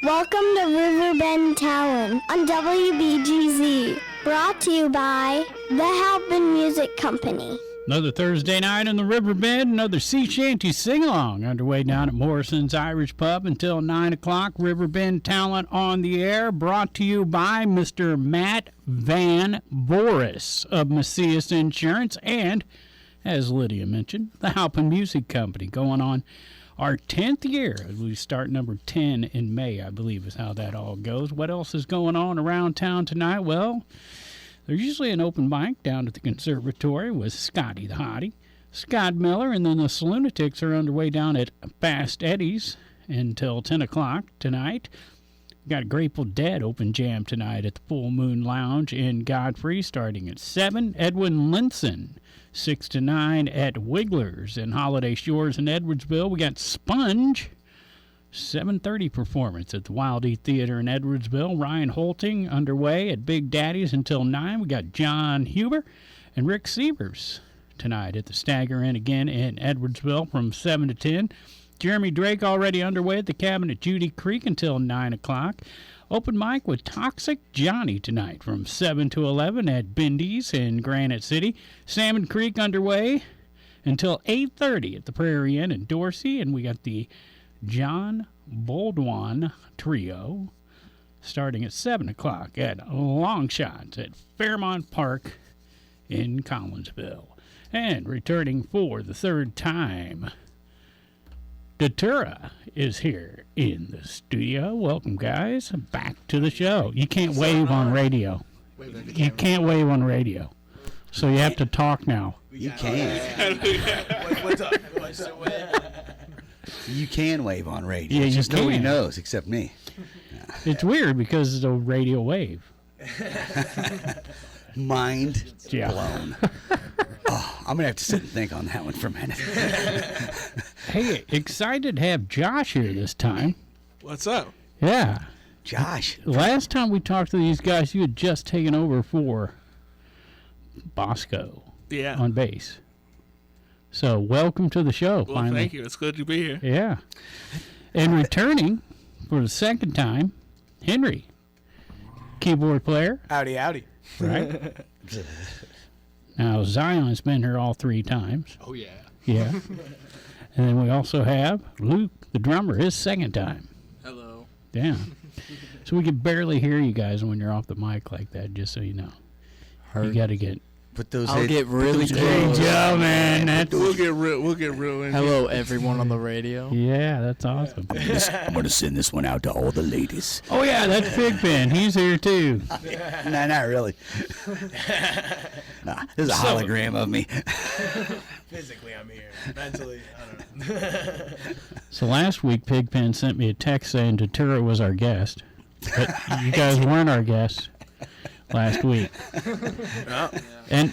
Welcome to Riverbend Talent on WBGZ. Brought to you by the Halpin Music Company. Another Thursday night in the Riverbend, another sea shanty sing-along underway down at Morrison's Irish Pub until 9 o'clock. Riverbend Talent on the air, brought to you by Mr. Matt Van Boris of Macias Insurance and, as Lydia mentioned, the Halpin Music Company, going on our 10th year. We start number 10 in May, I believe is how that all goes. What else is going on around town tonight? Well, there's usually an open mic down at the conservatory with Scotty the Hottie, Scott Miller, and then the Salunatics are underway down at Fast Eddie's until 10 o'clock tonight. Got a Grateful Dead open jam tonight at the Full Moon Lounge in Godfrey starting at 7. Edwin Linson, 6 to 9 at Wiggler's in Holiday Shores in Edwardsville. We got Sponge, 7:30 performance at the Wild E Theater in Edwardsville. Ryan Holting underway at Big Daddy's until 9. We got John Huber and Rick Sievers tonight at the Stagger Inn again in Edwardsville from 7 to 10. Jeremy Drake already underway at the Cabin at Judy Creek until 9 o'clock. Open mic with Toxic Johnny tonight from 7 to 11 at Bindy's in Granite City. Salmon Creek underway until 8:30 at the Prairie Inn in Dorsey. And we got the John Boldwan Trio starting at 7 o'clock at Long Shots at Fairmont Park in Collinsville. And returning for the third time, Datura is here in the studio. Welcome, guys, back to the show. You can't wave on radio. You can't wave on radio. So you have to talk now. You can. What's up? You can wave on radio. Yeah, it's just you nobody can. knows except me. It's weird because it's a radio wave. Mind Yeah. blown. Oh, I'm going to have to sit and think on that one for a minute. Hey, excited to have Josh here this time. What's up? Yeah. Josh. Last time we talked to these guys, you had just taken over for Bosco Yeah. on bass. So welcome to the show, Well, finally. thank you. It's good to be here. Yeah. And returning for the second time, Henry, keyboard player, Howdy, howdy. right? Now, Zion's been here all 3 times. Oh, yeah. Yeah. And then we also have Luke, the drummer, his second time. Hello. Yeah. So we can barely hear you guys when you're off the mic like that, just so you know. You got to get... Put those I'll get really Good close. job, man. That's... We'll get real in Hello, everyone on the radio. Yeah, that's awesome. I'm going to send this one out to all the ladies. Oh, yeah, that's Pigpen. He's here, too. No, not really. Nah, there's a hologram of me. Physically, I'm here. Mentally, I don't know. So last week, Pigpen sent me a text saying Datura was our guest. But you guys weren't our guests last week. And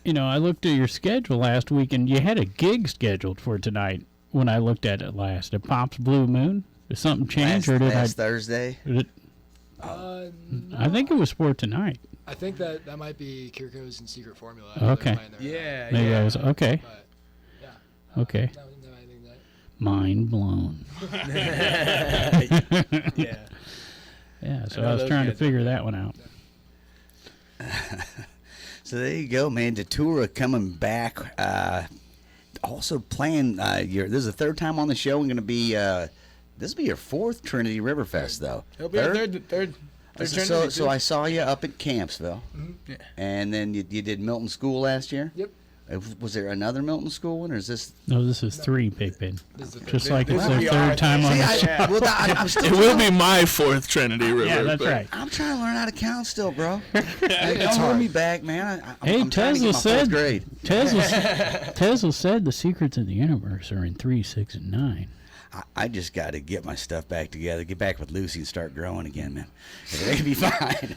you know, I looked at your schedule last week, and you had a gig scheduled for tonight when I looked at it last. At Pop's Blue Moon? Did something change, or did last Thursday? I think it was for tonight. I think that might be Kirkos and Secret Formula. Okay. Yeah. Maybe I was, okay. But, yeah. Okay. No, I think that. Mind blown. Yeah. Yeah, so I was trying to figure that one out. So there you go, man. Datura coming back. Also playing. This is the third time on the show. We're going to be. This will be your 4th Trinity Riverfest, though. It'll be our third So I saw you up at Campsville, Yeah. and then you did Milton School last year. Yep. Was there another Milton School one, or is this? No, this is 3, Pigpen. This is the Just third. like it's This their will be third our time on See, the I, show. well, I'm still. It will be my 4th Trinity River. Yeah, that's but right. I'm trying to learn how to count still, bro. Hey, don't hold me back, man. Hey, I'm trying to get my Tesla 4th said. grade. Tesla said the secrets of the universe are in 3, 6, and 9. I just got to get my stuff back together, get back with Lucy, and start growing again, man. It can be fine.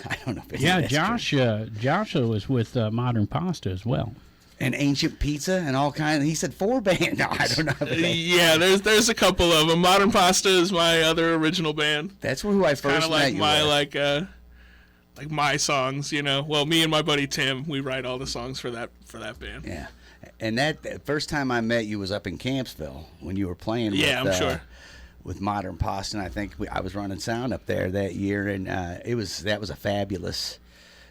I don't know. If Yeah, that's true. Joshua was with Modern Pasta as well. And Ancient Pizza and all kinds. He said 4 band. No, I don't know. Yeah, there's a couple of them. Modern Pasta is my other original band. That's who I Kind first of met like you my with. like my songs, you know. Well, me and my buddy Tim, we write all the songs for that band. Yeah. And that first time I met you was up in Campsville when you were playing. Yeah, with, I'm sure. With Modern Pasta, and I think I was running sound up there that year, and that was a fabulous.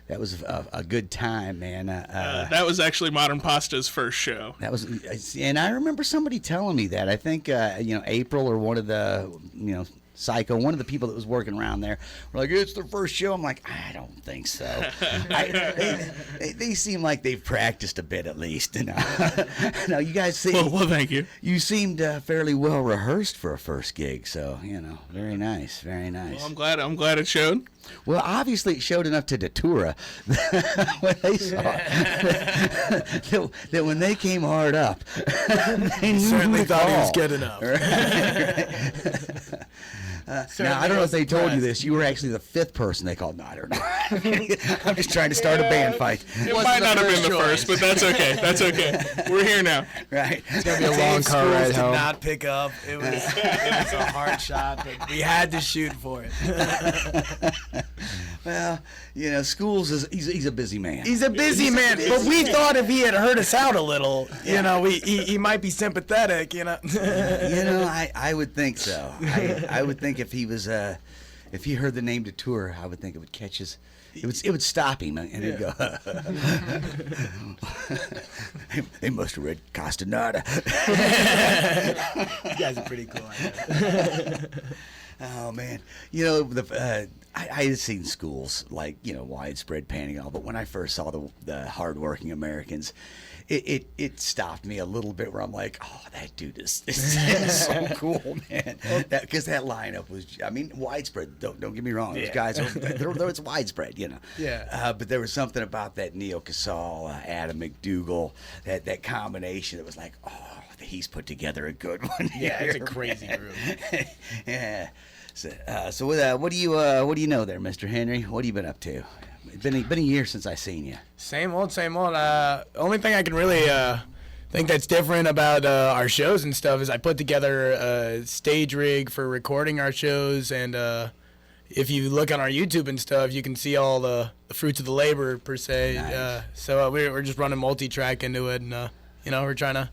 That was a good time, man. That was actually Modern Pasta's first show. That was, and I remember somebody telling me that. I think April or one of the Psycho, one of the people that was working around there, were like, it's their first show. I'm like, I don't think so. They seem like they've practiced a bit at least. Now you guys see. Well, thank you. You seemed fairly well rehearsed for a first gig, so very nice, very nice. Well, I'm glad it showed. Well, obviously it showed enough to Datura when they saw that when they came hard up, they knew Certainly who to thought he was call. good enough. Now, I don't know if they told you this. You were actually the 5th person they called. No, I don't know. I'm just trying to start a band fight. It might not have been the first, but that's okay. That's okay. We're here now. Right. It's gonna be a long car Schools ride did home. not pick up. It was a hard shot, but we had to shoot for it. Well, Schools he's a busy man. He's a busy man, but we thought if he had heard us out a little, he might be sympathetic, I would think so. I would think if he was if he heard the name Datura, I would think it would catch his. It would stop him, and he'd go. They must have read Castaneda. You guys are pretty cool. Oh man, I had seen Schools like widespread painting and all, but when I first saw the hardworking Americans, it stopped me a little bit where I'm like, oh, that dude is so cool, man. Because that lineup was, widespread. Don't get me wrong, those guys, it's widespread, Yeah. But there was something about that Neil Casal, Adam McDougall, that combination that was like, oh, he's put together a good one. Yeah, it's a crazy group. Yeah. So what do you know there, Mr. Henry? What have you been up to? It's been a year since I seen you. Same old, same old. Only thing I can really think that's different about our shows and stuff is I put together a stage rig for recording our shows, and if you look on our YouTube and stuff, you can see all the fruits of the labor per se. Nice. So we're just running multi-track into it, and we're trying to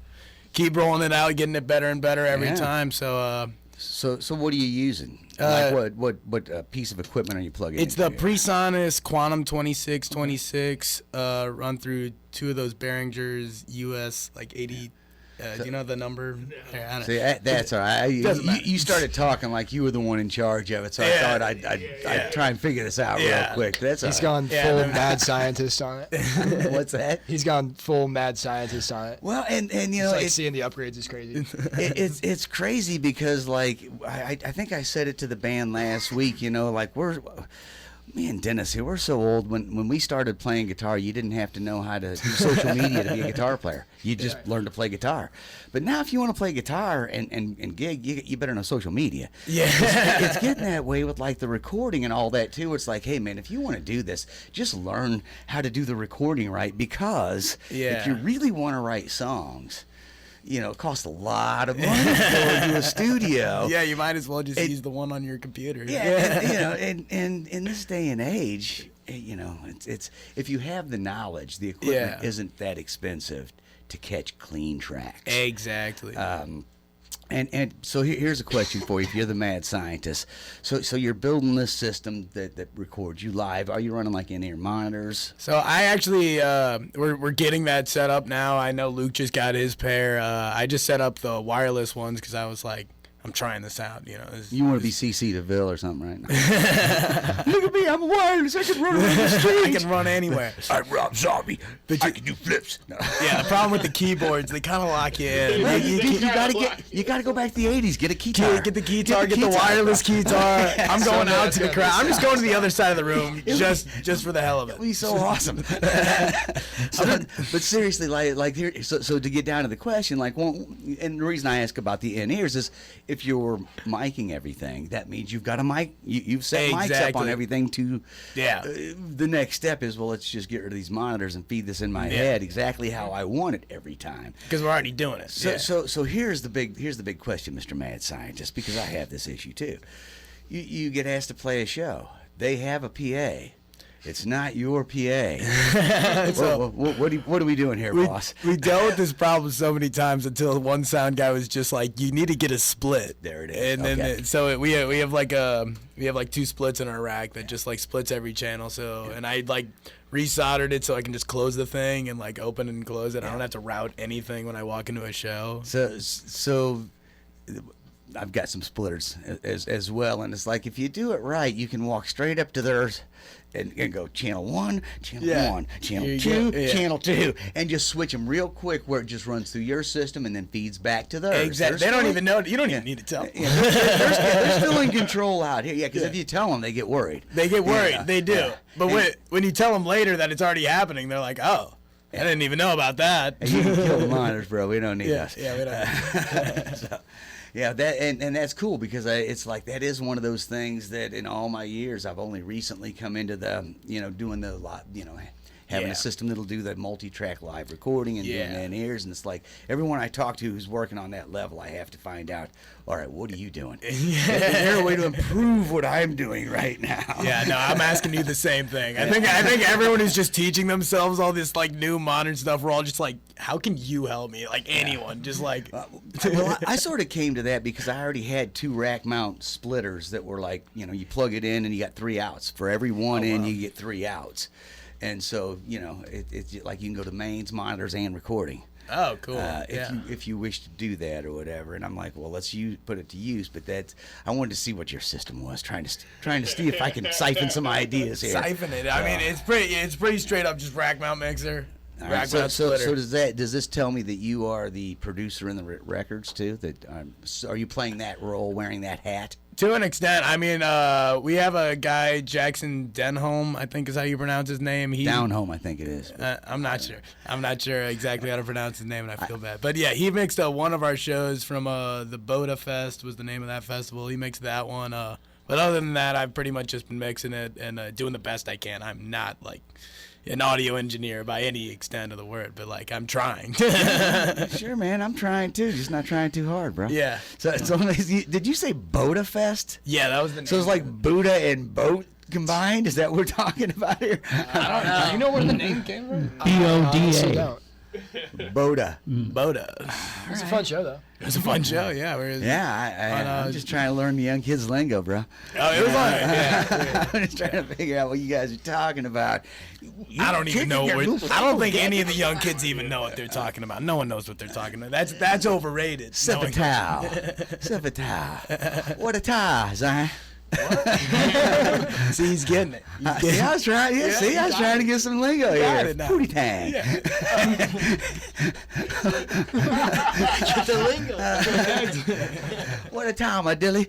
keep rolling it out, getting it better and better every time. So what are you using? What piece of equipment are you plugging it's into? the PreSonus Quantum 2626 run through 2 of those Behringers US like 80. Do you know the number? Here, I don't See, that's all right. Doesn't matter. You started talking like you were the one in charge of it, so I thought I'd try and figure this out real quick. That's all He's right. gone full mad scientist on it. What's that? He's gone full mad scientist on it. Well, and It's like seeing the upgrades is crazy. it's crazy because like I think I said it to the band last week. Like me and Dennis here, we're so old. When we started playing guitar, you didn't have to know how to do social media to be a guitar player. You just learned to play guitar. But now if you want to play guitar and gig, you better know social media. Yeah. It's getting that way with like the recording and all that too. It's like, hey man, if you want to do this, just learn how to do the recording right, because if you really want to write songs, it costs a lot of money to go into a studio. Yeah, you might as well just use the one on your computer. Yeah, and in this day and age, it's if you have the knowledge, the equipment isn't that expensive to catch clean tracks. Exactly. And so here's a question for you. If you're the mad scientist, so you're building this system that records you live. Are you running like in-ear monitors? So I actually we're getting that set up now. I know Luke just got his pair. I just set up the wireless ones because I was like, I'm trying this out. You want to be CC DeVille or something, right? Look at me, I'm wireless. I can run around the street. I can run anywhere. I'm Rob Zombie. I can do flips. No. Yeah, the problem with the keyboards, they kind of lock you in. Well, you gotta go back to the 80s. Get a guitar. Get the guitar. Get the wireless guitar. I'm going out to the crowd. I'm just going to the other side of the room just for the hell of it. It'll be so awesome. But seriously, like here, so to get down to the question, and the reason I ask about the in-ears is if you're miking everything, that means you've got a mic. You've set mics up on everything. The next step is, well, let's just get rid of these monitors and feed this in my head exactly how I want it every time. Because we're already doing it. So here's the big question, Mr. Mad Scientist, because I have this issue too. You get asked to play a show. They have a PA. It's not your PA. What are we doing here, boss? We dealt with this problem so many times until one sound guy was just like, "You need to get a split." There it is. And then so we have like 2 splits in our rack that just like splits every channel. So and I like resoldered it so I can just close the thing and like open and close it. I don't have to route anything when I walk into a show. So I've got some splitters as well, and it's like if you do it right, you can walk straight up to theirs and go channel 1, channel 1, channel 2, channel 2, and just switch them real quick where it just runs through your system and then feeds back to theirs. Exactly. They don't even know. You don't even need to tell them. They're still in control out here. Yeah, because if you tell them, they get worried. They get worried. They do. But when you tell them later that it's already happening, they're like, "Oh, I didn't even know about that." Hey, you can kill the monitors, bro. We don't need us. Yeah, we don't. So, yeah, that and that's cool because it's like that is one of those things that in all my years I've only recently come into the doing the having a system that'll do the multi-track live recording and doing in-ears, and it's like everyone I talk to who's working on that level, I have to find out, all right, what are you doing? Is there a way to improve what I'm doing right now? Yeah, no, I'm asking you the same thing. I think everyone who's just teaching themselves all this like new modern stuff, we're all just like, how can you help me? Like anyone, just like. Well, I sort of came to that because I already had 2 rack mount splitters that were like, you plug it in and you got 3 outs. For every one in, you get 3 outs. And so, it's like you can go to mains, monitors, and recording. Oh, cool. If you wish to do that or whatever. And I'm like, well, let's put it to use. But I wanted to see what your system was, trying to see if I can siphon some ideas here. Siphon it. I mean, it's pretty straight up just rack mount mixer. Right, so does this tell me that you are the producer in the records too? That are you playing that role, wearing that hat? To an extent. I mean, we have a guy, Jackson Denholm, I think is how you pronounce his name. Downhome, I think it is. I'm not sure. I'm not sure exactly how to pronounce his name, and I feel bad. But yeah, he mixed one of our shows from the Boda Fest was the name of that festival. He mixed that one. But other than that, I've pretty much just been mixing it and doing the best I can. I'm not like an audio engineer by any extent of the word, but like I'm trying. Sure, man, I'm trying too, just not trying too hard, bro. Yeah. So did you say Boda Fest? Yeah, that was the name. So it's like Buddha and boat combined? Is that what we're talking about here? I don't know. You know where the name came from? BODA. Boda. Boda. It was a fun show, though. It was a fun show, yeah. I'm just trying to learn the young kids' lingo, bro. Oh, it was fun. Yeah. I'm just trying to figure out what you guys are talking about. I don't even know what. I don't think any of the young kids even know what they're talking about. No one knows what they're talking about. That's overrated. Sipatow. Sipatow. What a tie, Zion. See, he's getting it. See, I was trying. Yeah, see, I was trying to get some lingo here. Booty tang. Get the lingo. What a time, my dilly.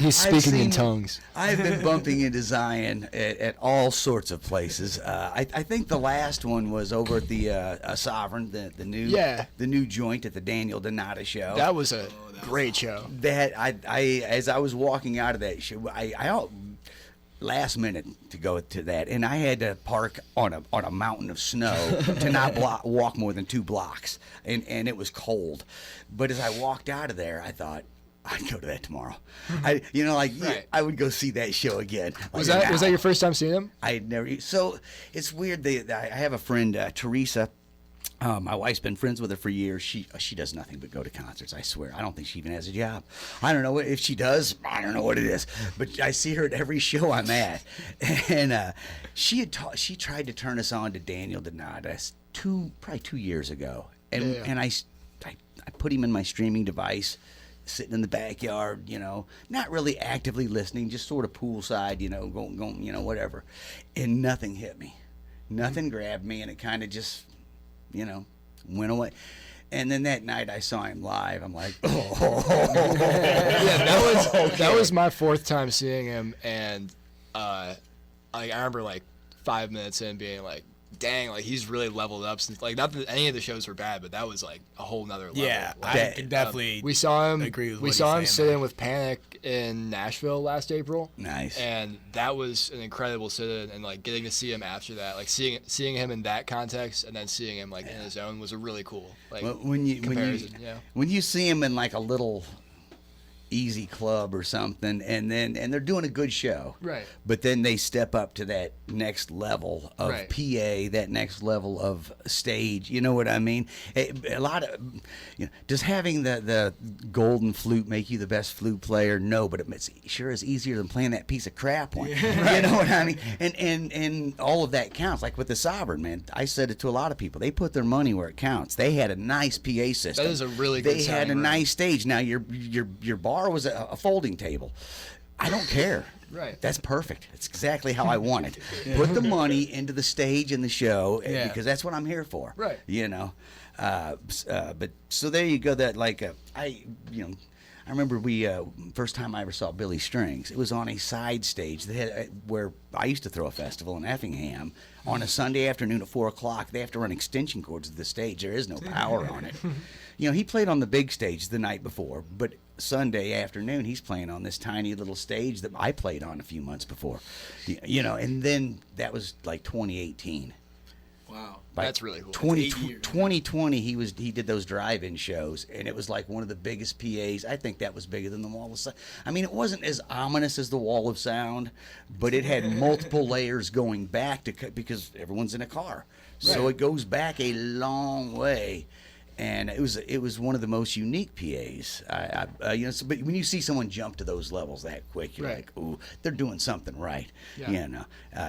He's speaking in tongues. I've been bumping into Zion at all sorts of places. I think the last one was over at the Sovereign, the new joint at the Daniel Donata show. That was a great show. That as I was walking out of that show, I last minute to go to that, and I had to park on a mountain of snow to not walk more than 2 blocks, and it was cold. But as I walked out of there, I thought, I'd go to that tomorrow. I would go see that show again. Was that your first time seeing him? I had never. So it's weird. I have a friend, Teresa. My wife's been friends with her for years. She does nothing but go to concerts. I swear. I don't think she even has a job. I don't know if she does. I don't know what it is. But I see her at every show I'm at. And she tried to turn us on to Daniel Donata probably 2 years ago. And I put him in my streaming device, sitting in the backyard, not really actively listening, just sort of poolside, going, whatever. And nothing hit me. Nothing grabbed me, and it kind of just, went away. And then that night I saw him live. I'm like, that was my 4th time seeing him, and I remember like 5 minutes in being like, dang, like he's really leveled up since, like, not that any of the shows were bad, but that was like a whole nother level. Yeah, like, I can definitely we saw him agree with we what saw he's him saying, sit in with Panic in Nashville last April. Nice. And that was an incredible sit-in, and like getting to see him after that, like seeing him in that context and then seeing him like in his own was a really cool like when you comparison. when you see him in like a little easy club or something, and they're doing a good show. Right. But then they step up to that next level of Right. PA, that next level of stage. You know what I mean? A lot of, does having the golden flute make you the best flute player? No, but it sure is easier than playing that piece of crap one. You know what I mean? And all of that counts. Like with the Sovereign, man, I said it to a lot of people. They put their money where it counts. They had a nice PA system. That is a really good They had a sounding room. nice stage. Now your bar was a folding table. I don't care. Right. That's perfect. It's exactly how I want it. Put the money into the stage and the show because that's what I'm here for. Right. But so there you go. That I remember we first time I ever saw Billy Strings. It was on a side stage that had, where I used to throw a festival in Effingham on a Sunday afternoon at 4:00. They have to run extension cords to the stage. There is no power on it. He played on the big stage the night before, but Sunday afternoon he's playing on this tiny little stage that I played on a few months before. And then that was like 2018. Wow. By That's really cool. 2020 he did those drive-in shows, and it was like one of the biggest PAs. I think that was bigger than the Wall of Sound. I mean, it wasn't as ominous as the Wall of Sound, but it had multiple layers going back because everyone's in a car, so it goes back a long way. And it was one of the most unique PAs. But when you see someone jump to those levels that quick, you're like, ooh, they're doing something right. Yeah.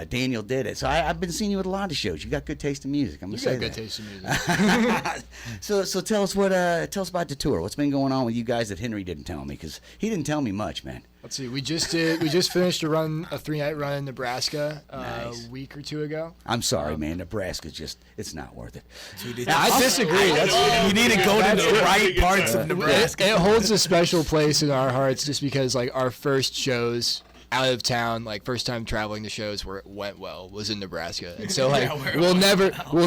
Daniel did it. So I've been seeing you at a lot of shows. You got good taste in music. I'm gonna say You got that. good taste in music. So tell us about the tour. What's been going on with you guys that Henry didn't tell me? Because he didn't tell me much, man. Let's see. We just finished a 3-night run in Nebraska Nice. a week or two ago. I'm sorry, man. Nebraska's it's not worth it. I disagree. You need to go to the right parts of Nebraska. It holds a special place in our hearts just because our first shows out of town, first time traveling to shows where it went well was in Nebraska. And so we'll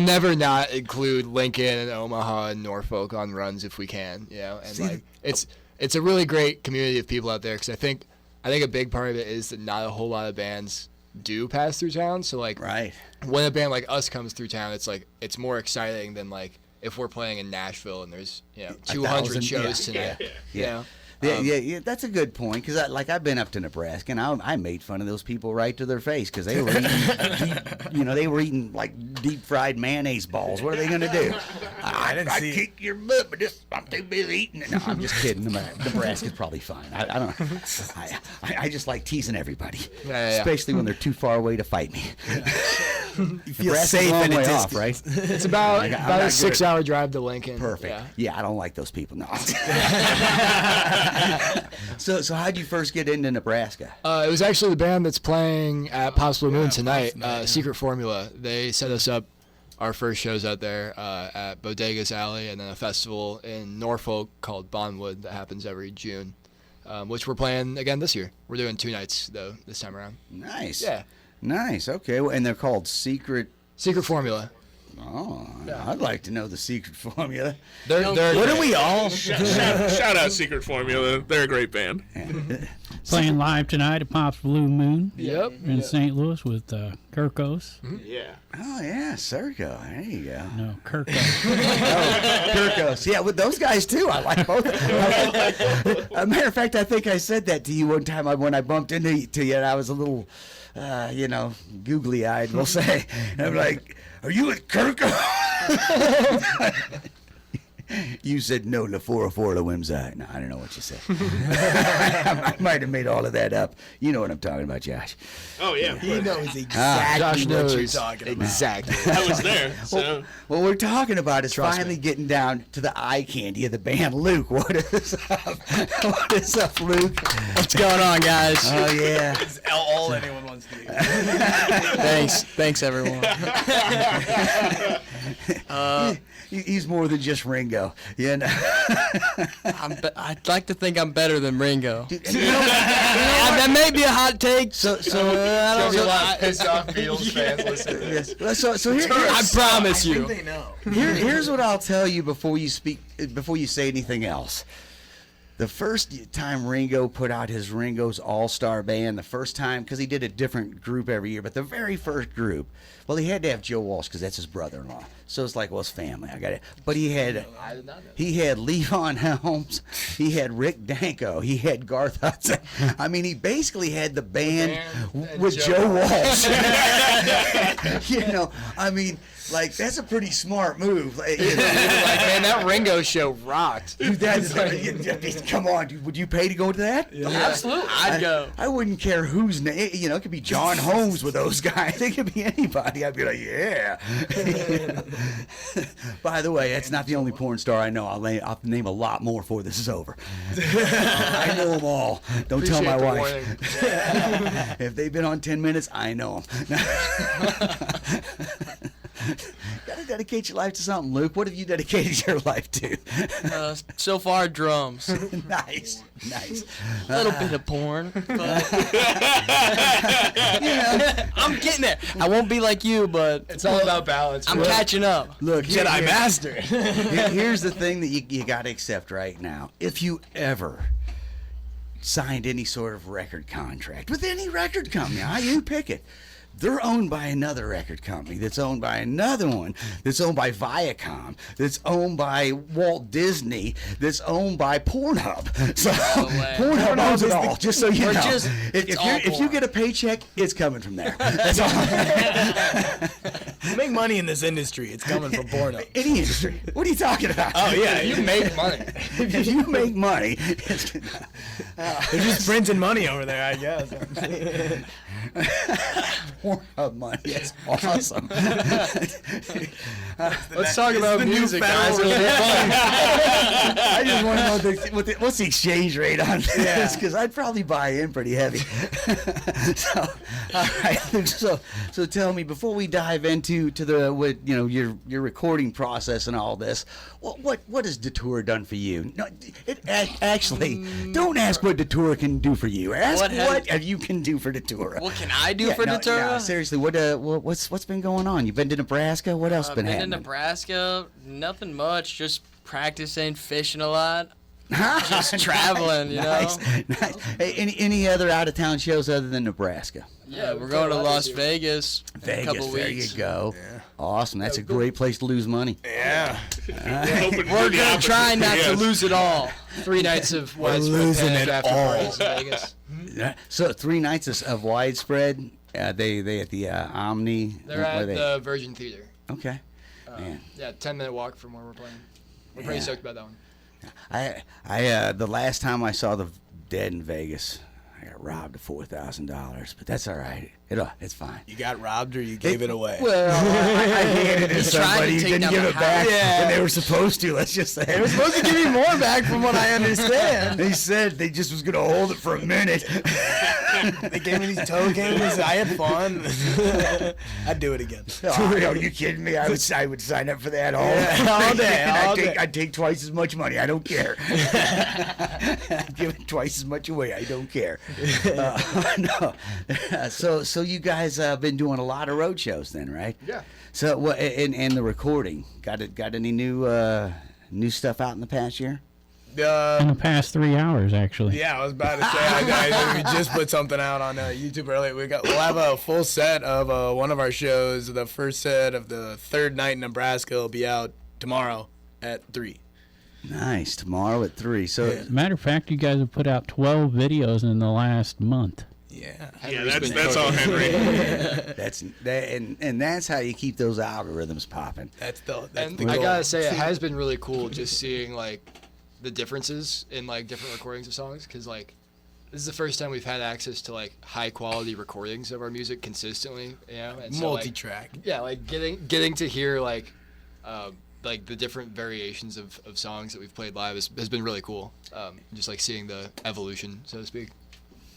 never not include Lincoln and Omaha and Norfolk on runs if we can, and it's a really great community of people out there because I think a big part of it is that not a whole lot of bands do pass through town. So Right. when a band like us comes through town, it's more exciting than if we're playing in Nashville and there's 200 shows tonight. Yeah. Yeah, that's a good point because I've been up to Nebraska and I made fun of those people right to their face because they were eating deep fried mayonnaise balls. What are they gonna do? I kick your butt, but I'm too busy eating it. No, I'm just kidding. Nebraska's probably fine. I don't know. I just like teasing everybody, especially when they're too far away to fight me. You feel Nebraska's safe a long and way it's off, right? It's about I'm a not good 6-hour drive to Lincoln. Perfect. Yeah, I don't like those people. No. So how'd you first get into Nebraska? It was actually the band that's playing at Pops Blue Moon tonight, Secret Formula. They set us up our first shows out there at Bodegas Alley and then a festival in Norfolk called Bondwood that happens every June, which we're playing again this year. We're doing 2 nights, though, this time around. Nice. Yeah. Nice. Okay. Well, and they're called Secret. Secret Formula. Oh, I'd like to know the secret formula. They're What are we all? Shout out Secret Formula. They're a great band. Playing live tonight at Pop's Blue Moon Yep. in St. Louis with Kirkos. Yeah. Oh yeah, Sergo. There you go. No, Kirkos. Kirkos. Yeah, with those guys too. I like both. A matter of fact, I think I said that to you one time when I bumped into you, and I was a little, googly-eyed, we'll say. And I'm like, "Are you at Kirkos?" You said no, la fora la Wimside. No, I don't know what you said. I might have made all of that up. You know what I'm talking about, Josh. Oh yeah. He knows exactly Josh what you're knows talking about. exactly. I was there. So What we're talking about is Trust finally me. getting down to the eye candy of the band. Luke, what is up? What is up, Luke? What's going on, guys? Oh yeah. That's all anyone wants to do. Thanks, everyone. He's more than just Ringo. You know? I'd like to think I'm better than Ringo. That may be a hot take. So I don't know. Pissed off Beatles fans listening to this. yes. So here, I promise you. They know. here's what I'll tell you before you say anything else. the first time Ringo put out his Ringo's All-Star Band, the first time, because he did a different group every year, but the very first group, well, he had to have Joe Walsh because that's his brother-in-law. So it's like, well, it's family. I got it. But he had Levon Helms, he had Rick Danko, he had Garth Hudson. I mean, he basically had the band with Joe Walsh. You know, I mean, like, that's a pretty smart move. Like, you know, Like, man, that Ringo show rocked. dude, come on, dude, would you pay to go to that? Absolutely. I'd go. I wouldn't care whose name. You know, it could be John Holmes with those guys. It could be anybody. I'd be like, yeah. By the way, that's not the only porn star I know. I'll name a lot more before this is over. I know them all. Don't tell my wife. If they've been on 10 minutes, I know them. Gotta dedicate your life to something, Luke. What have you dedicated your life to? So far, drums. Nice. A little bit of porn, but I'm getting there. I won't be like you, but It's all about balance. I'm bro. catching up. Look, Jedi Master. here's the thing that you got to accept right now. If you ever signed any sort of record contract with any record company, you pick it. They're owned by another record company that's owned by another one that's owned by Viacom, that's owned by Walt Disney, that's owned by Pornhub. So Pornhub owns it all, just so you know. If you get a paycheck, it's coming from there. That's all. You make money in this industry. It's coming from porno. Any industry. What are you talking about? Oh, yeah. You make money. If you make money, it's They're just printing money over there, I guess. Pornhub money. That's awesome. Let's talk about music, guys. I just want to know what's the exchange rate on this, because I'd probably buy in pretty heavy. So, all right. So tell me, before we dive into your recording process and all this, what has Datura done for you? No, actually, don't ask what Datura can do for you. Ask what you can do for Datura. What can I do for Datura? No, seriously, what's been going on? You've been to Nebraska? What else been happening? In Nebraska, nothing much. Just practicing, fishing a lot. Just traveling, Nice. Hey, any other out of town shows other than Nebraska? Yeah, we're going to Las Vegas in a couple there weeks. you go. Yeah. Awesome. That's a great place to lose money. Yeah. We're gonna try not to lose it all. 3 nights of widespread losing panic it after all. parties in Vegas. Yeah. So 3 nights of widespread. They at the Omni. They're at the Virgin Theater. Okay. Man. Yeah, 10-minute walk from where we're playing. We're pretty stoked about that one. I the last time I saw the Dead in Vegas, I got robbed of $4,000, but that's all right. It's fine. You got robbed or you gave it away? Well, I handed it to somebody who take didn't down give the it back house. when they were supposed to. Let's just say They were supposed to give me more back from what I understand. They said they just was gonna hold it for a minute. They gave me these tokens. I had fun. I'd do it again. Are you kidding me? I would sign up for that all day. All day. I'd take twice as much money. I don't care. I'd give it twice as much away. I don't care. No. So you guys been doing a lot of road shows then, right? Yeah. So what? And the recording. Got any new stuff out in the past year? In the past 3 hours, actually. Yeah, I was about to say, we just put something out on YouTube earlier. We'll have a full set of one of our shows. The first set of the third night in Nebraska will be out tomorrow at 3. Nice. Tomorrow at 3. So Matter of fact, you guys have put out 12 videos in the last month. Yeah. That's all Henry. that's how you keep those algorithms popping. That's the And goal. I gotta say, it has been really cool just seeing like the differences in like different recordings of songs, because like this is the first time we've had access to like high quality recordings of our music consistently, and so, multi-track. like getting to hear like the different variations of songs that we've played live has been really cool. Just like seeing the evolution, so to speak.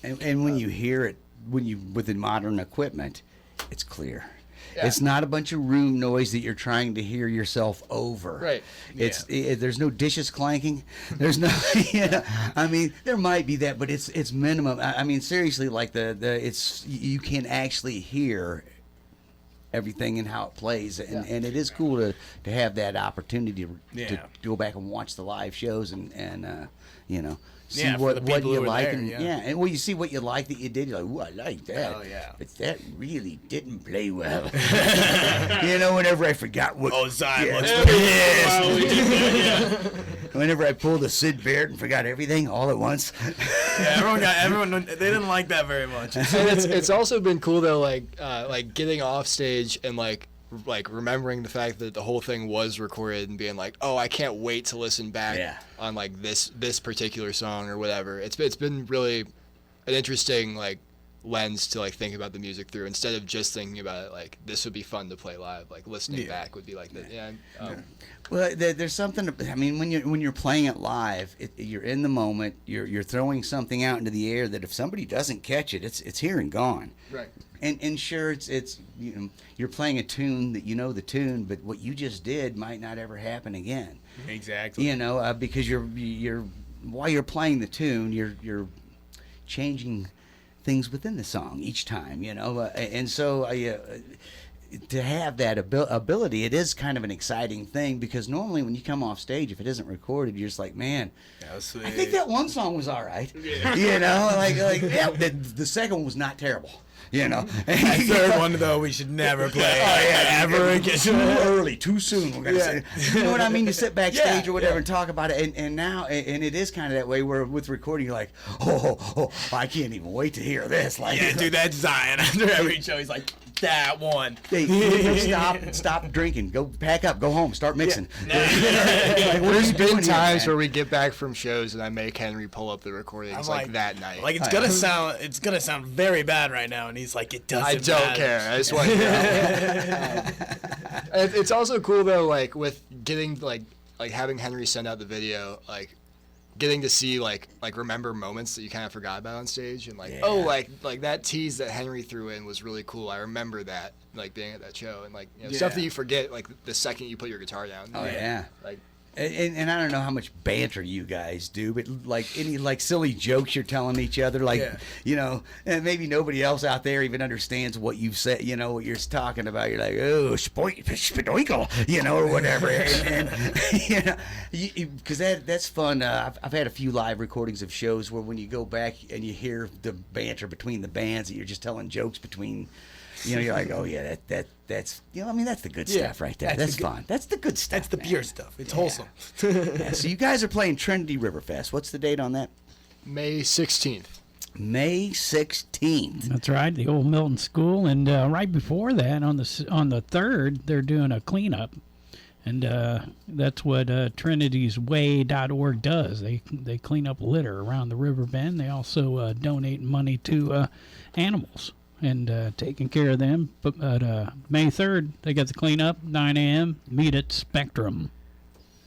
And when you hear it, with the modern equipment, it's clear. Yeah. It's not a bunch of room noise that you're trying to hear yourself over. Right. There's no dishes clanking. There's no. I mean, there might be that, but it's minimum. I mean, seriously, like you can actually hear everything and how it plays, and it is cool to have that opportunity Yeah. to go back and watch the live shows and you know, see Yeah, for what the people you who were like, there, and yeah. and well, you see what you like that you did. You're like, ooh, I like that. Oh, yeah. But that really didn't play well. You know, whenever I forgot what. Oh, Zion yeah. looks Well, we did that, yeah. Whenever I pulled a Sid Barrett and forgot everything all at once. Yeah, everyone. They didn't like that very much. And it's also been cool though, like getting off stage and like remembering the fact that the whole thing was recorded and being like, oh, I can't wait to listen back Yeah. on like this particular song or whatever. It's been really an interesting like lens to like think about the music through, instead of just thinking about it like this would be fun to play live. Like listening back would be like that. Yeah. Well, there's something. I mean, when you're playing it live, you're in the moment. You're throwing something out into the air that if somebody doesn't catch it, it's here and gone. Right. And sure, it's you know, you're playing a tune that you know the tune, but what you just did might not ever happen again. Exactly. You know, because you're while you're playing the tune, you're changing things within the song each time. You know, and so to have that ability, it is kind of an exciting thing, because normally when you come off stage, if it isn't recorded, you're just like, man, That was sweet. I think that one song was all right. You know, like yeah, the second one was not terrible. You know, That third one though, we should never play ever again. Too early, too soon. We're gonna say, you know what I mean? You sit backstage or whatever and talk about it, and now, and it is kind of that way where with recording, you're like, oh, I can't even wait to hear this. Like, Yeah, dude, that's Zion. After every show, he's like, that one. Hey, stop drinking. Go pack up. Go home. Start mixing. Like, what are There's you been doing here, times man? where we get back from shows and I make Henry pull up the recordings I'm like that night. Like it's gonna sound very bad right now, and he's like, it doesn't. I don't matter. care. I just want to hear it. It's also cool though, like with getting like having Henry send out the video, like getting to see like remember moments that you kind of forgot about on stage, and like oh like that tease that Henry threw in was really cool. I remember that, like being at that show, and like stuff that you forget like the second you put your guitar down. Oh yeah. Like And I don't know how much banter you guys do, but like any like silly jokes you're telling each other, like you know, and maybe nobody else out there even understands what you've said, you know, what you're talking about. You're like, oh, spoinkle, you know, or whatever, and you know, because that's fun. I've had a few live recordings of shows where when you go back and you hear the banter between the bands, that you're just telling jokes between. You know, you're like, oh yeah, that's you know, I mean, that's the good stuff right there. That's fun. That's the good stuff. That's the man. pure stuff. It's wholesome. Yeah, so you guys are playing Trinity Riverfest. What's the date on that? May 16th. May 16th. That's right, the old Milton School, and right before that, on the 3rd, they're doing a cleanup, and that's what TrinitiesWay.org does. They clean up litter around the river bend. They also donate money to animals and taking care of them. But May 3rd, they got the cleanup, 9 a.m. Meet at Spectrum.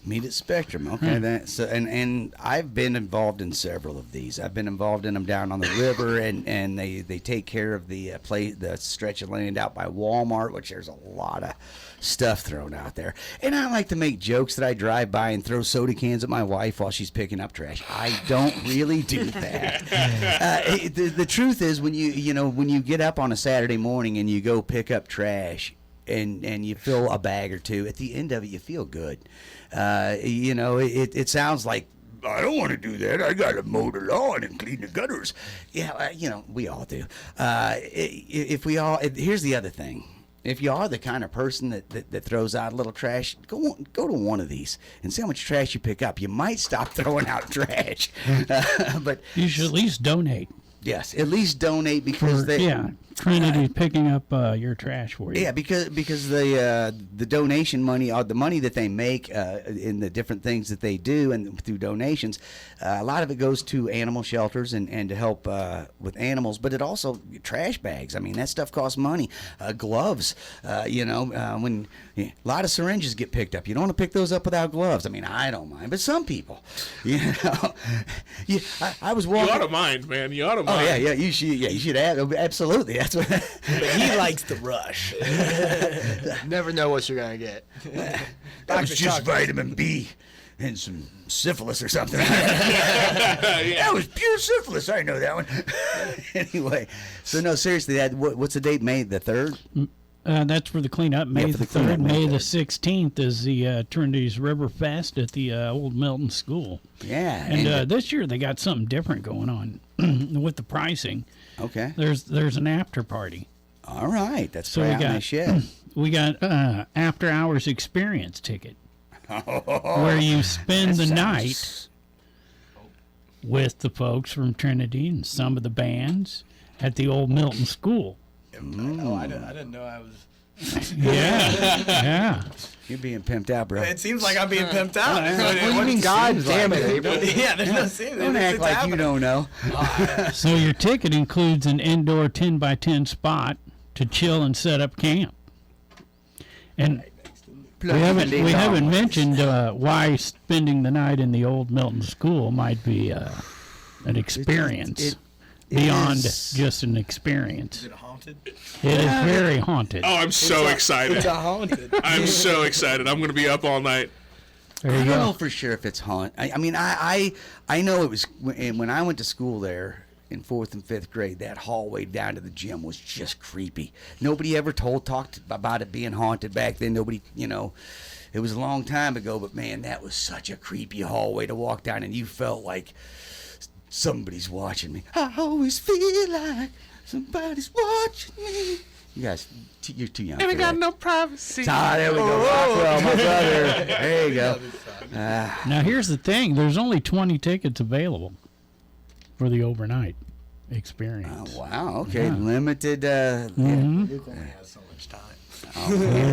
Meet at Spectrum. Okay, that so and I've been involved in several of these. I've been involved in them down on the river, and they take care of the the stretch of land out by Walmart, which there's a lot of stuff thrown out there. And I like to make jokes that I drive by and throw soda cans at my wife while she's picking up trash. I don't really do that. The truth is, when you get up on a Saturday morning and you go pick up trash, and you fill a bag or two, at the end of it you feel good. You know, it sounds like, I don't want to do that. I got to mow the lawn and clean the gutters. Yeah, you know, we all do. Here's the other thing. If you are the kind of person that throws out a little trash, go to one of these and see how much trash you pick up. You might stop throwing out trash, but You should at least donate. yes, at least donate, because Trinity's picking up your trash for you. Yeah, because the donation money, or the money that they make in the different things that they do, and through donations, a lot of it goes to animal shelters and to help with animals. But it also trash bags. I mean, that stuff costs money. Gloves. You know, when a lot of syringes get picked up, you don't want to pick those up without gloves. I mean, I don't mind, but some people, you know, I was walking. You ought to mind, man. You ought to mind. Oh yeah, you should have, absolutely. That's what. But he likes the rush. Never know what you're gonna get. That was just vitamin B and some syphilis or something. That was pure syphilis. I know that one. Anyway, so no, seriously, what's the date? May the 3rd? That's for the cleanup. May for the the cleanup, 3rd. May May the 3rd. 16th is the Trinity's River Fest at the old Milton School. Yeah. And this year they got something different going on with the pricing. okay. There's an after party. All right. That's So right we out in got- the shed. We got after hours experience ticket where you spend the night with the folks from Trinity and some of the bands at the old Milton School. Oh, I didn't know I was. Yeah. You're being pimped out, bro. It seems like I'm being pimped out. What do you mean, God damn it, April? Yeah, there's no scene. Don't act like you don't know. So your ticket includes an indoor 10x10 spot to chill and set up camp. And we haven't mentioned why spending the night in the old Milton School might be an experience it beyond is- just an experience. Is it haunted? It is very haunted. Oh, I'm so excited. It's a haunted. I'm so excited. I'm going to be up all night. There I you don't know go. for sure if it's haunt. I mean, I know it was when I went to school there in 4th and 5th grade. That hallway down to the gym was just creepy. Nobody ever talked about it being haunted back then. Nobody, it was a long time ago. But man, that was such a creepy hallway to walk down, and you felt like somebody's watching me. I always feel like somebody's watching me. You guys, you're too young. And I for got that. no privacy. Ah, there we go. Rockwell, my brother. There you go. Now here's the thing: there's only 20 tickets available for the overnight experience. Oh, wow. Okay. Yeah. Limited. Luke only has so much time.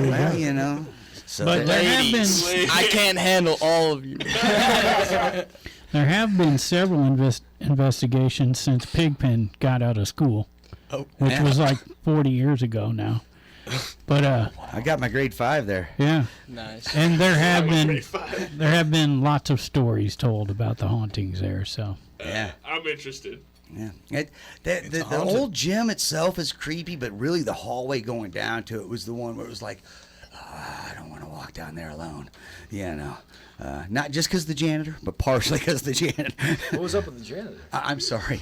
Well, So But there have been I can't handle all of you. there have been several investigations since Pigpen got out of school, which was like 40 years ago now. But I got my grade 5 there. yeah, Nice. and there have been lots of stories told about the hauntings there. So Yeah. I'm interested. Yeah. The old gym itself is creepy, but really the hallway going down to it was the one where it was like, I don't want to walk down there alone. Yeah, no. Not just because the janitor, but partially because the janitor. What was up with the janitor? I'm sorry.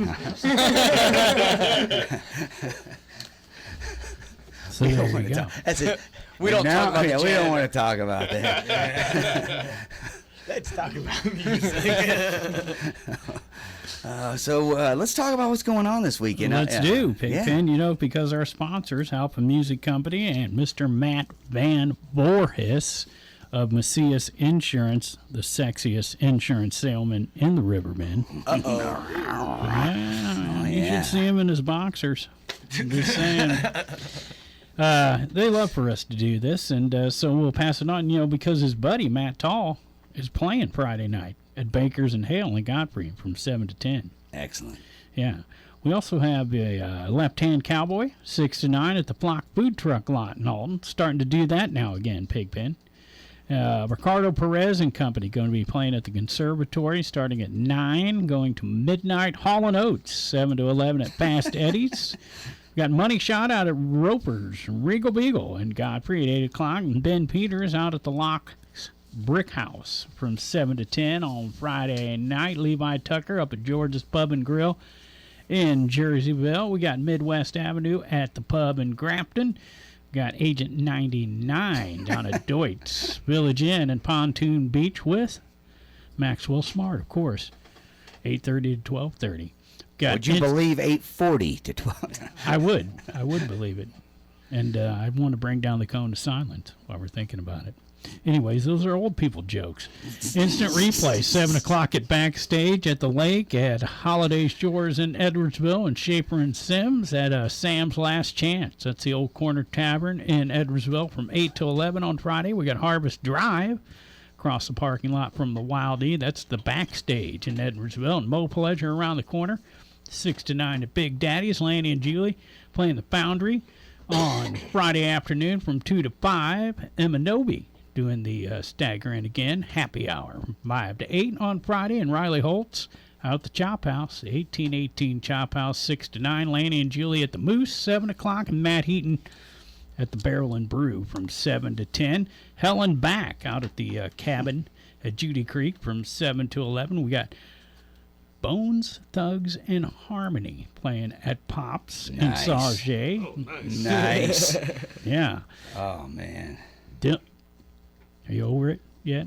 so there you go. That's it. We don't talk about the We don't janitor. want to talk about that. Let's talk about music. So let's talk about what's going on this weekend. Let's do, Pigpen, because our sponsors, Alpha Music Company and Mr. Matt Van Voorhis of Macias Insurance, the sexiest insurance salesman in the Riverbend. You should see him in his boxers. I'm just saying. They love for us to do this, and so we'll pass it on, because his buddy, Matt Tall, is playing Friday night at Baker's and Hale in Godfrey from 7 to 10. Excellent. Yeah. We also have a left-hand cowboy, 6 to 9 at the Flock Food Truck lot in Alton. Starting to do that now again, Pigpen. Ricardo Perez and company going to be playing at the Conservatory starting at 9, going to midnight. Hall & Oates, 7 to 11 at Fast Eddie's. Got Money Shot out at Roper's, Regal Beagle and Godfrey at 8 o'clock. And Ben Peters out at the Lock Brick House from 7 to 10 on Friday night. Levi Tucker up at George's Pub and Grill in Jerseyville. We got Midwest Avenue at the pub in Grafton. Got Agent 99 down at Deutz Village Inn and Pontoon Beach with Maxwell Smart, of course, 8:30 to 12:30. Would you believe 8:40 to 12? I would believe it. And I want to bring down the cone to silence while we're thinking about it. Anyways, those are old people jokes. Instant replay, 7 o'clock at Backstage at the Lake at Holiday Shores in Edwardsville and Schaefer and Sims at Sam's Last Chance. That's the Old Corner Tavern in Edwardsville from 8 to 11 on Friday. We got Harvest Drive across the parking lot from the Wild E. That's the Backstage in Edwardsville. And Mo Pleasure around the corner, 6 to 9 at Big Daddy's. Lanny and Julie playing the Foundry on Friday afternoon from 2 to 5. Emma Noby doing the Staggering Again happy hour from 5 to 8 on Friday. And Riley Holtz out at the Chop House, 1818 Chop House, 6 to 9. Lanny and Julie at the Moose, 7 o'clock. And Matt Heaton at the Barrel and Brew from 7 to 10. Helen Back out at the cabin at Judy Creek from 7 to 11. We got Bones, Thugs, and Harmony playing at Pops in Nice. Sauget. Nice. Yeah. Oh man. Are you over it yet?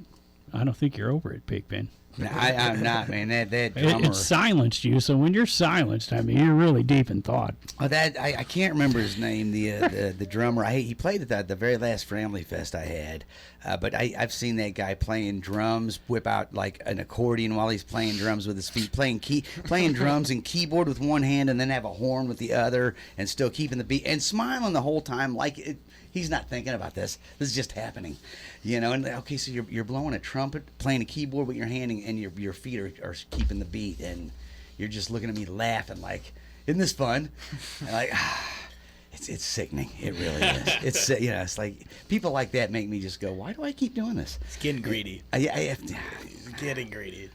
I don't think you're over it, Pigpen. No, I'm not, man. That drummer. It silenced you, so when you're silenced, I mean, you're really deep in thought. Oh, that I can't remember his name. The drummer. He played at the very last Family Fest I had. But I've seen that guy playing drums, whip out like an accordion while he's playing drums with his feet, playing drums and keyboard with one hand, and then have a horn with the other, and still keeping the beat and smiling the whole time like he's not thinking about this. This is just happening, you know. And okay, so you're blowing a trumpet, playing a keyboard with your hand, and your feet are keeping the beat, and you're just looking at me laughing like, isn't this fun? And like, it's sickening. It really is. It's it's like people like that make me just go, why do I keep doing this? It's getting greedy. It's Getting greedy.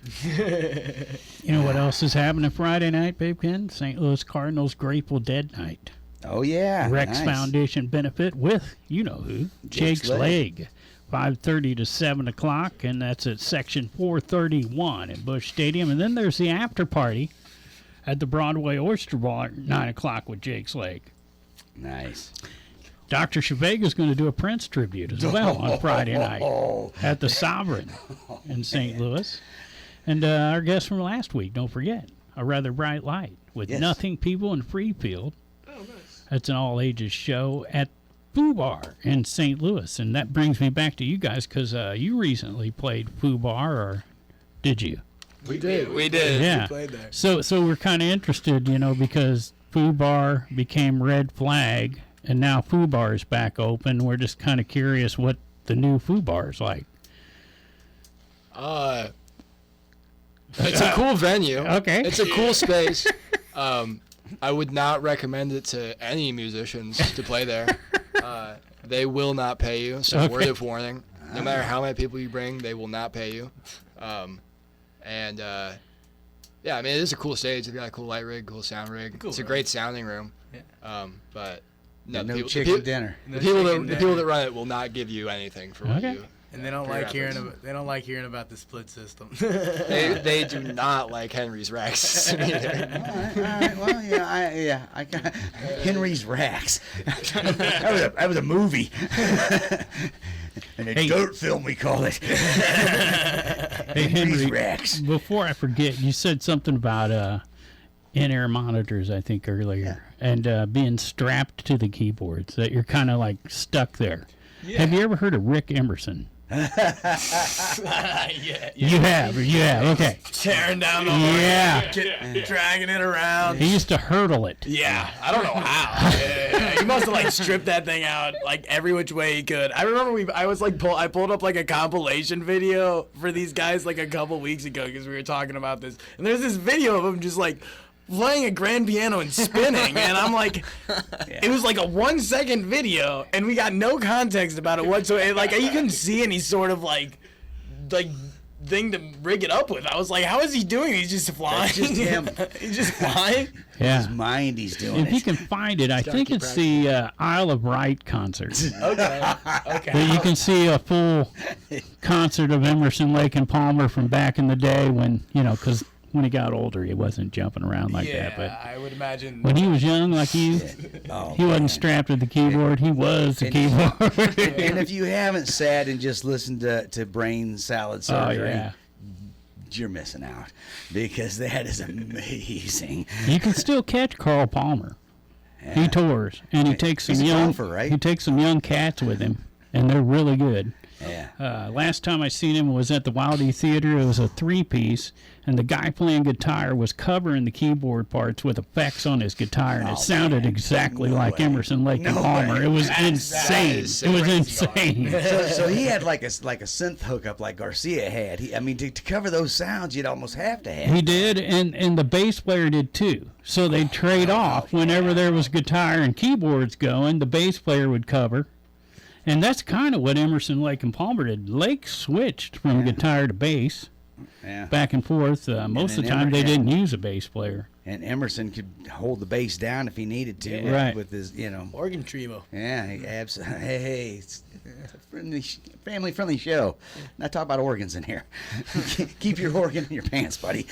You know what else is happening Friday night, Babekin? St. Louis Cardinals Grateful Dead night. Oh yeah, Rex nice. Foundation benefit with you know who, Jake's Leg. 5:30 to 7 o'clock, and that's at Section 431 in Busch Stadium. And then there's the after party at the Broadway Oyster Bar at 9 o'clock with Jake's Leg. Nice. Dr. Chevega's going to do a Prince tribute as well on Friday night at the Sovereign in St. Louis. And our guest from last week, don't forget, A Rather Bright Light with Yes. Nothing People in Freefield. Oh, nice. That's an all-ages show at Foo Bar in St. Louis. And that brings me back to you guys because you recently played Foo Bar, or did you? We did. Yeah. We played there. So we're kind of interested, you know, because Foo Bar became Red Flag, and now Foo Bar is back open. We're just kind of curious what the new Foo Bar is like. It's a cool venue. Okay. It's a cool space. I would not recommend it to any musicians to play there. They will not pay you. So Okay. word of warning. No matter how many people you bring, they will not pay you. Yeah, I mean, it is a cool stage. They've got a cool light rig, cool sound rig. It's a great sounding room. But no, No the chicken dinner. The people that run it will not give you anything for what Okay. you. And they don't like hearing about the split system. They do not like Henry's Rex. All right, well, I got Henry's Racks. that was a movie. And a dirt film, we call it. Hey, Henry's Henry, Racks. before I forget, you said something about in-air monitors, I think, earlier, and being strapped to the keyboards, that you're kind of like stuck there. Yeah. Have you ever heard of Rick Emerson? Yeah. You have, okay. Tearing down the dragging it around. He used to hurdle it. Yeah, I don't know how. He must have like stripped that thing out like every which way he could. I remember I pulled up like a compilation video for these guys like a couple weeks ago because we were talking about this, and there's this video of him just like playing a grand piano and spinning, and I'm like, it was like a 1 second video, and we got no context about it whatsoever. Like you couldn't see any sort of like thing to rig it up with. I was like, how is he doing? He's just flying. That's just him. He's just flying. Yeah. His mind, he's doing If you it. can find it, I think it's the Isle of Wight concert. Okay. But you can see a full concert of Emerson, Lake and Palmer from back in the day when, because when he got older, he wasn't jumping around like that. But I would imagine. when he was young, like you, he wasn't strapped to the keyboard. He was the keyboard. And if you haven't sat and just listened to Brain Salad Surgery, you're missing out, because that is amazing. You can still catch Carl Palmer. He tours, and he takes some He's a young golfer, right? He takes some young cats with him, and they're really good. Yeah. Last time I seen him was at the Wildy Theater. It was a 3-piece, and the guy playing guitar was covering the keyboard parts with effects on his guitar, and it sounded exactly like Emerson, Lake and Palmer. It was insane. It was insane. So he had like a synth hookup like Garcia had. To cover those sounds, you'd almost have to have. He did, and the bass player did too. So they'd trade off. Whenever there was guitar and keyboards going, the bass player would cover. And that's kind of what Emerson, Lake and Palmer did. Lake switched from guitar to bass, back and forth. Most of the time, they didn't use a bass player. And Emerson could hold the bass down if he needed to, Right. with his, Organ trio. Yeah, he absolutely. Hey, family-friendly show. Not talk about organs in here. Keep your organ in your pants, buddy.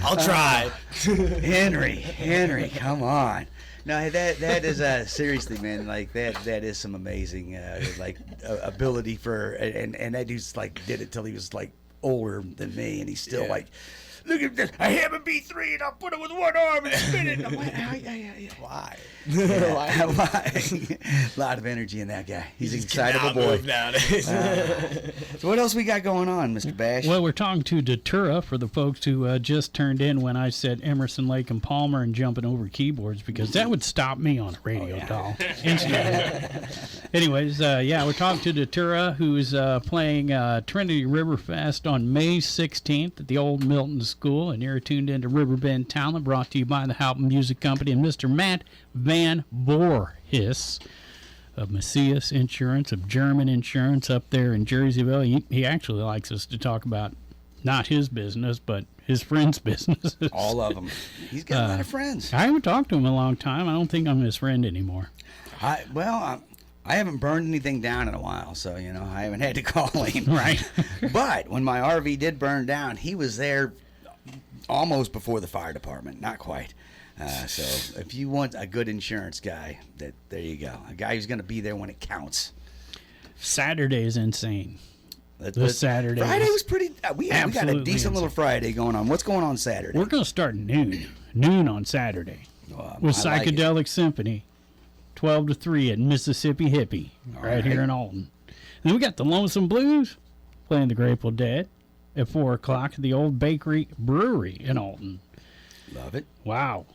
I'll try. Henry, come on. No, that is seriously, man. Like that is some amazing ability for, and that dude's like did it till he was like older than me, and he's still like, look at this. I have a B3 and I'll put it with one arm and spin it. I'm like, why? Why? A lot of energy in that guy. He's an excitable boy. Nowadays. So what else we got going on, Mr. Bash? Well, we're talking to Datura for the folks who just turned in when I said Emerson, Lake, and Palmer and jumping over keyboards, because that would stop me on a radio dial instantly. Anyways, we're talking to Datura, who's playing Trinity Riverfest on May 16th at the old Milton School, and you're tuned into Riverbend Talent, brought to you by the Halpin Music Company and Mr. Matt Van Voorhis of Macias Insurance, of German Insurance up there in Jerseyville. He actually likes us to talk about not his business, but his friends' businesses. All of them. He's got a lot of friends. I haven't talked to him in a long time. I don't think I'm his friend anymore. I haven't burned anything down in a while, so, I haven't had to call him. Right. But when my RV did burn down, he was there almost before the fire department. Not quite. So if you want a good insurance guy, there you go. A guy who's going to be there when it counts. Saturday is insane. This Saturday. Friday was pretty. We got a decent insane little Friday going on. What's going on Saturday? We're going to start noon on Saturday with Psychedelic Symphony, 12 to 3 at Mississippi Hippie, right here in Alton. And then we got the Lonesome Blues playing the Grateful Dead at 4 o'clock at the Old Bakery Brewery in Alton. Love it. Wow.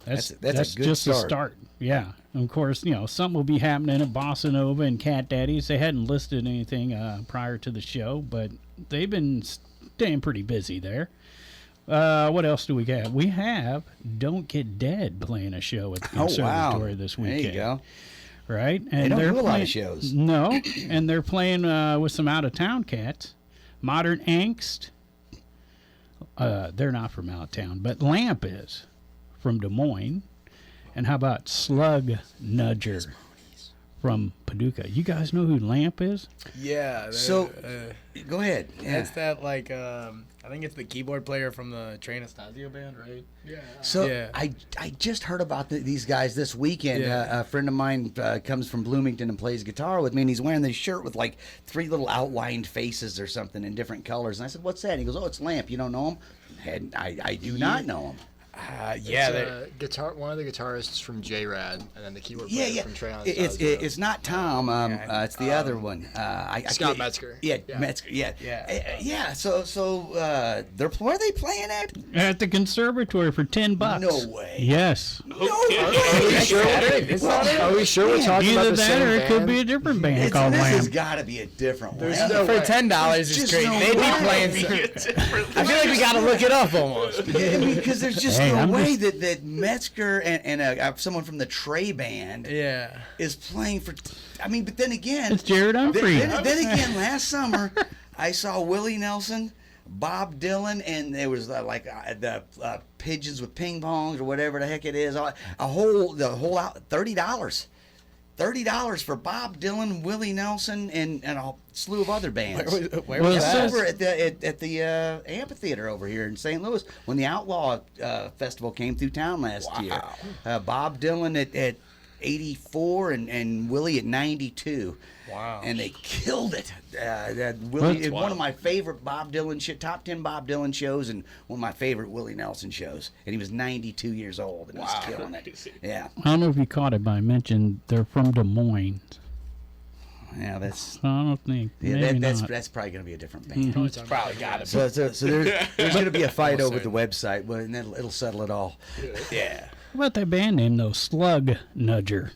That's a good just start. a start. Yeah. And of course, something will be happening at Bossa Nova and Cat Daddy's. They hadn't listed anything prior to the show, but they've been staying pretty busy there. What else do we have? We have Don't Get Dead playing a show at the Conservatory this weekend. There you go. Right? And They don't they're do a playing, lot of shows. No, and they're playing with some out-of-town cats. Modern Angst. They're not from out of town, but Lamp is from Des Moines. And how about Slug Nudger from Paducah? You guys know who Lamp is? Yeah. So, go ahead. Yeah. That's that, I think it's the keyboard player from the Trey Anastasio band, right? Yeah. So, I just heard about these guys this weekend. Yeah. A friend of mine comes from Bloomington and plays guitar with me, and he's wearing this shirt with, 3 little outlined faces or something in different colors. And I said, what's that? And he goes, oh, it's Lamp. You don't know him? And I do not know him. Guitar. One of the guitarists from J-Rad, and then the keyboard player from Trey Anastasio. It's not Tom. It's the other one. Scott Metzger. Yeah, Metzger. Yeah. So where are they playing at? At the Conservatory for $10. No way. Yes. No way. Are we sure we're talking Either about the that same or it band? could be a different band called This has Lamp. got to be a different one. For $10 is just great. no They'd be way. playing. I feel like we got to look it up almost. Because there's just Hey, no I'm way that Metzger and someone from the Trey band is playing for. I mean, but then again, It's Jared Humphrey. Then again, last summer I saw Willie Nelson, Bob Dylan, and there was the pigeons with ping pongs or whatever the heck it is. The whole out $30. $30 for Bob Dylan, Willie Nelson, and a slew of other bands. Where was that? Over at the amphitheater over here in St. Louis when the Outlaw Festival came through town last year. Bob Dylan at 84 and Willie at 92. Wow. And they killed it. Willie, one of my favorite Bob Dylan top 10 Bob Dylan shows, and one of my favorite Willie Nelson shows. And he was 92 years old and was killing it. Yeah. I don't know if you caught it, but I mentioned they're from Des Moines. Yeah, that's. I don't think. That's probably going to be a different band. It's probably got to be. So there's going to be a fight over the website, and then it'll settle it all. Yeah. How about that band name though? Slug Nudger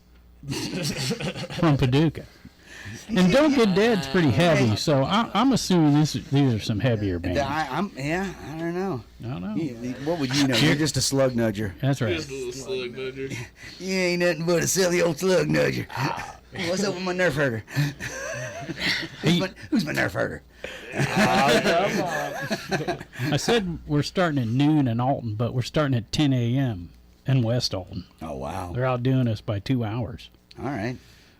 from Paducah. And Don't Get Dead's pretty heavy, so I'm assuming these are some heavier bands. I don't know. I don't know. What would you know? You're just a slug nudger. That's right. Just a little slug nudger. You ain't nothing but a silly old slug nudger. What's up with my nerf herder? Who's my nerf herder? I said we're starting at noon in Alton, but we're starting at 10 a.m. in West Alton. Oh, wow. They're outdoing us by 2 hours. All right.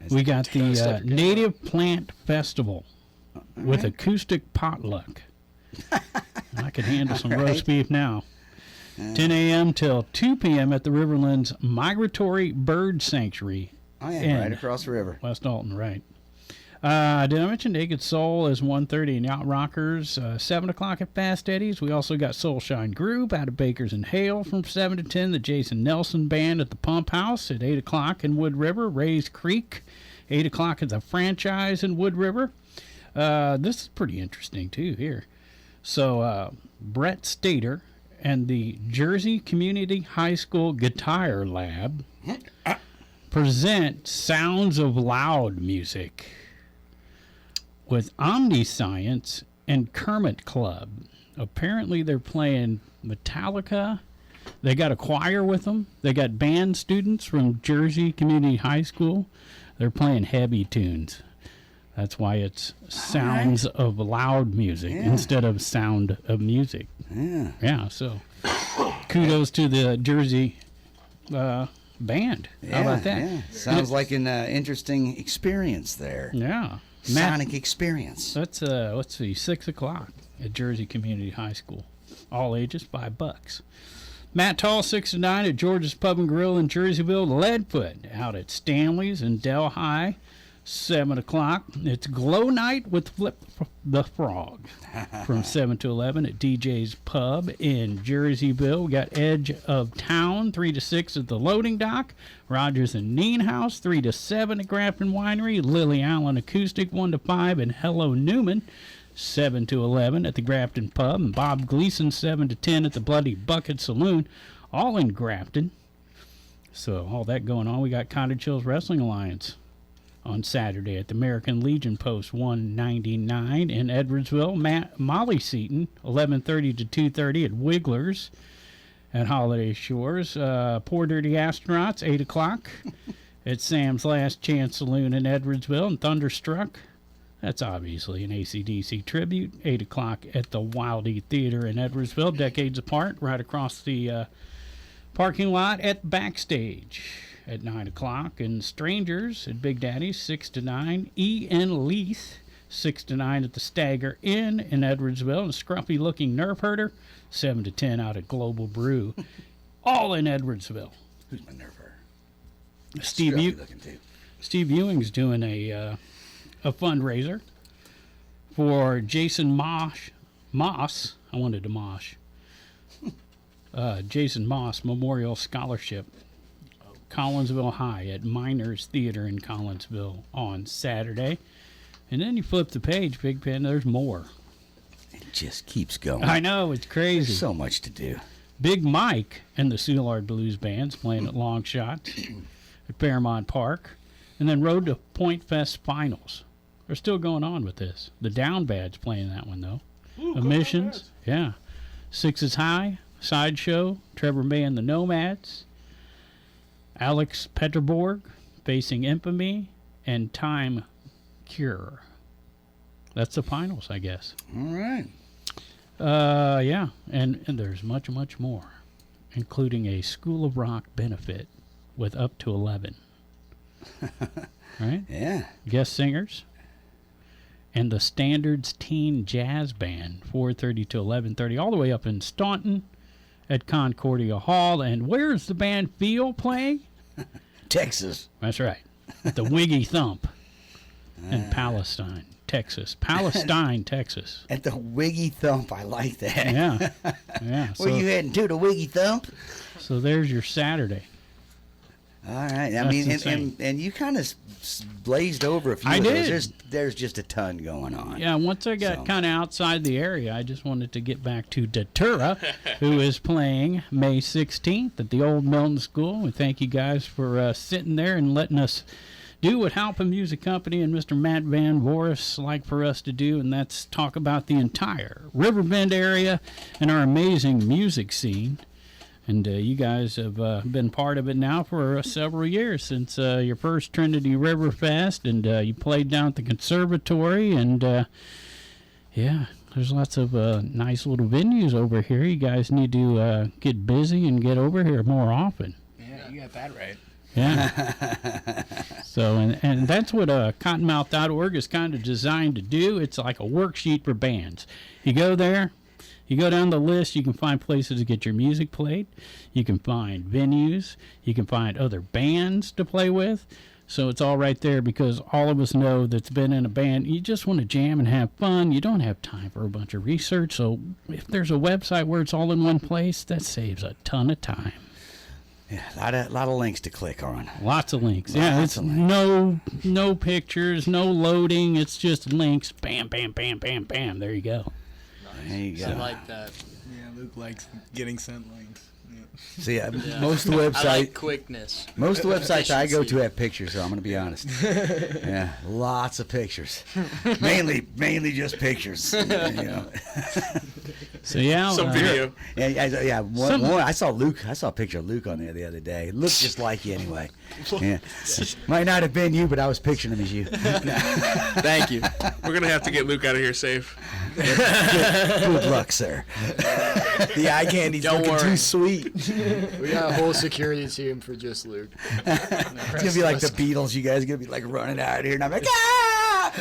We got the Native Plant Festival with acoustic potluck. I could handle some roast beef now. 10 a.m. till 2 p.m. at the Riverlands Migratory Bird Sanctuary. Oh, yeah, right across the river. West Alton, right. Did I mention Naked Soul is 1:30 in Yacht Rockers, 7 o'clock at Fast Eddie's. We also got Soulshine Group out of Bakers and Hale from 7 to 10. The Jason Nelson Band at the Pump House at 8 o'clock in Wood River. Rays Creek, 8 o'clock at the Franchise in Wood River. This is pretty interesting, too, here. So, Brett Stater and the Jersey Community High School Guitar Lab present Sounds of Loud music with Omniscience and Kermit Club. Apparently they're playing Metallica. They got a choir with them. They got band students from Jersey Community High School. They're playing heavy tunes. That's why it's Sounds of Loud music instead of Sound of Music. Yeah. Yeah, so kudos to the Jersey band. How about that? Yeah. Sounds like an interesting experience there. Yeah. Sonic experience. That's let's see, 6 o'clock at Jersey Community High School. All ages, $5. Matt Tall, 6 to 9 at George's Pub and Grill in Jerseyville. Leadfoot out at Stanley's in Delhi, 7 o'clock. It's Glow Night with Flip the Frog from 7 to 11 at DJ's Pub in Jerseyville. We got Edge of Town, 3 to 6 at the Loading Dock. Rogers and Neen House, 3 to 7 at Grafton Winery. Lily Allen Acoustic, 1 to 5 and Hello Newman, 7 to 11 at the Grafton Pub. And Bob Gleason, 7 to 10 at the Bloody Bucket Saloon, all in Grafton. So all that going on. We got Cottage Hills Wrestling Alliance on Saturday at the American Legion Post 199 in Edwardsville. Molly Seaton, 11:30 to 2:30 at Wigglers at Holiday Shores. Poor Dirty Astronauts, 8 o'clock at Sam's Last Chance Saloon in Edwardsville. And Thunderstruck, that's obviously an AC/DC tribute, 8 o'clock at the Wildy Theater in Edwardsville. Decades apart, right across the parking lot at Backstage at 9 o'clock. And Strangers at Big Daddy's, 6 to 9. E.N. Leith, 6 to 9 at the Stagger Inn in Edwardsville. And Scruffy Looking Nerf Herder, 7 to 10 out at Global Brew, all in Edwardsville. Who's my nerver? Steve Ewing's doing a fundraiser for Jason Moss. I wanted to mosh. Jason Moss Memorial Scholarship, Collinsville High at Miners Theater in Collinsville on Saturday. And then you flip the page, Big Pen, there's more. It just keeps going. I know, it's crazy. There's so much to do. Big Mike and the Soulard Blues Band's playing at Long Shot at Fairmont Park. And then Road to Point Fest Finals. They're still going on with this. The Down Bad's playing that one, though. Ooh, Emissions, yeah. Sixes High, Sideshow, Trevor May and the Nomads. Alex Petterborg, Facing Infamy, and Time Cure. That's the finals, I guess. All right. Yeah, and there's much, much more, including a School of Rock benefit with up to 11. Right? Yeah. Guest singers. And the Standards Teen Jazz Band, 4:30 to 11:30, all the way up in Staunton at Concordia Hall. And where's the band Feel playing? Texas. That's right. At the Wiggy Thump in Palestine, Texas. Palestine, Texas. At the Wiggy Thump. I like that. Yeah. Yeah. Where you heading to, the Wiggy Thump? So there's your Saturday. All right. I That's mean, insane. and you kind of blazed over a few I of those. did. There's just a ton going on. Yeah, once I got So. kind of outside the area, I just wanted to get back to Datura, who is playing May 16th at the old Milton School. We thank you guys for sitting there and letting us do what Halpin Music Company and Mr. Matt Van Voris like for us to do, and that's talk about the entire Riverbend area and our amazing music scene. And you guys have been part of it now for several years, since your first Trinity River Fest, and you played down at the conservatory, and yeah, there's lots of nice little venues over here. You guys need to get busy and get over here more often. Yeah, you got that right. Yeah. So, and that's what Cottonmouth.org is kind of designed to do. It's like a worksheet for bands. You go there, you go down the list, you can find places to get your music played. You can find venues. You can find other bands to play with. So it's all right there, because all of us know that's been in a band. You just want to jam and have fun. You don't have time for a bunch of research. So if there's a website where it's all in one place, that saves a ton of time. Yeah, a lot of links to click on. Lots of links. Yeah, it's no pictures, no loading. It's just links. Bam, bam, bam, bam, bam. There you go. There you go. I like that. Yeah, Luke likes getting sent links. See, most of the websites, I like quickness. most of the websites I go to Efficiency. have pictures, so I'm going to be honest. Yeah, lots of pictures. Mainly just pictures. You know. So yeah, Some video. Yeah. One, I saw Luke. I saw a picture of Luke on there the other day. Looked just like you anyway. Yeah. Might not have been you, but I was picturing him as you. Thank you. We're gonna have to get Luke out of here safe. Good luck, sir. The eye candy's Don't looking worry. too sweet. We got a whole security team for just Luke. It's gonna be like the Beatles. You guys are gonna be like running out of here, and I'm like, ah!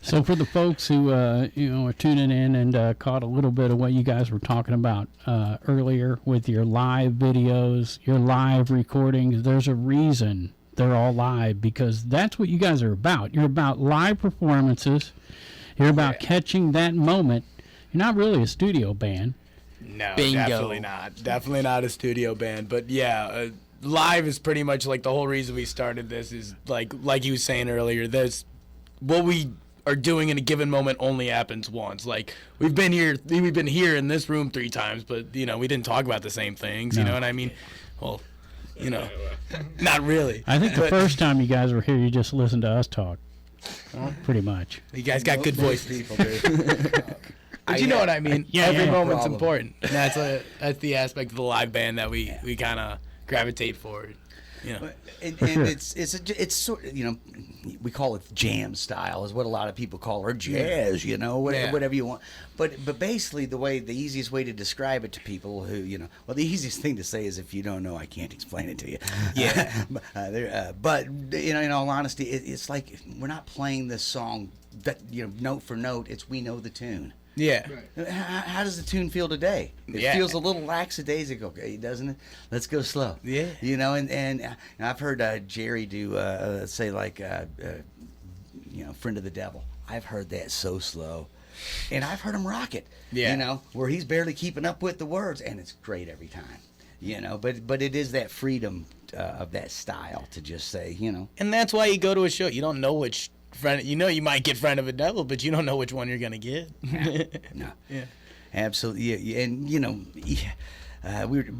So for the folks who are tuning in and caught a little bit of what you guys were talking about earlier with your live videos, your live recordings, there's a reason they're all live, because that's what you guys are about. You're about live performances. You're about catching that moment. You're not really a studio band. No, Bingo. definitely not. Definitely not a studio band. But yeah, live is pretty much like the whole reason we started this. Is like you was saying earlier. There's what we are doing in a given moment only happens once. Like we've been here in this room 3 times, but we didn't talk about the same things. You No. know what I mean? Well, not really. I think the first time you guys were here, you just listened to us talk. Pretty much. You guys got good voices. People do. But you know what I mean? Yeah, Every yeah. moment's Problem. important. And that's the aspect of the live band that we kind of gravitate for. And sure. it's sort of, we call it jam style is what a lot of people call it, or jazz, whatever you want. But basically the easiest way to describe it to people who, the easiest thing to say is, if you don't know, I can't explain it to you. Yeah. But in all honesty, it's like we're not playing this song that, note for note. It's we know the tune. Yeah. How does the tune feel today? It Yeah. feels a little lackadaisical, doesn't it? Let's go slow. Yeah. And I've heard Jerry do say like, "Friend of the Devil." I've heard that so slow, and I've heard him rock it. Yeah. Where he's barely keeping up with the words, and it's great every time. But it is that freedom of that style to just say, And that's why you go to a show. You don't know which friend. You might get Friend of the Devil, but you don't know which one you're gonna get. No. Yeah. Absolutely, yeah. And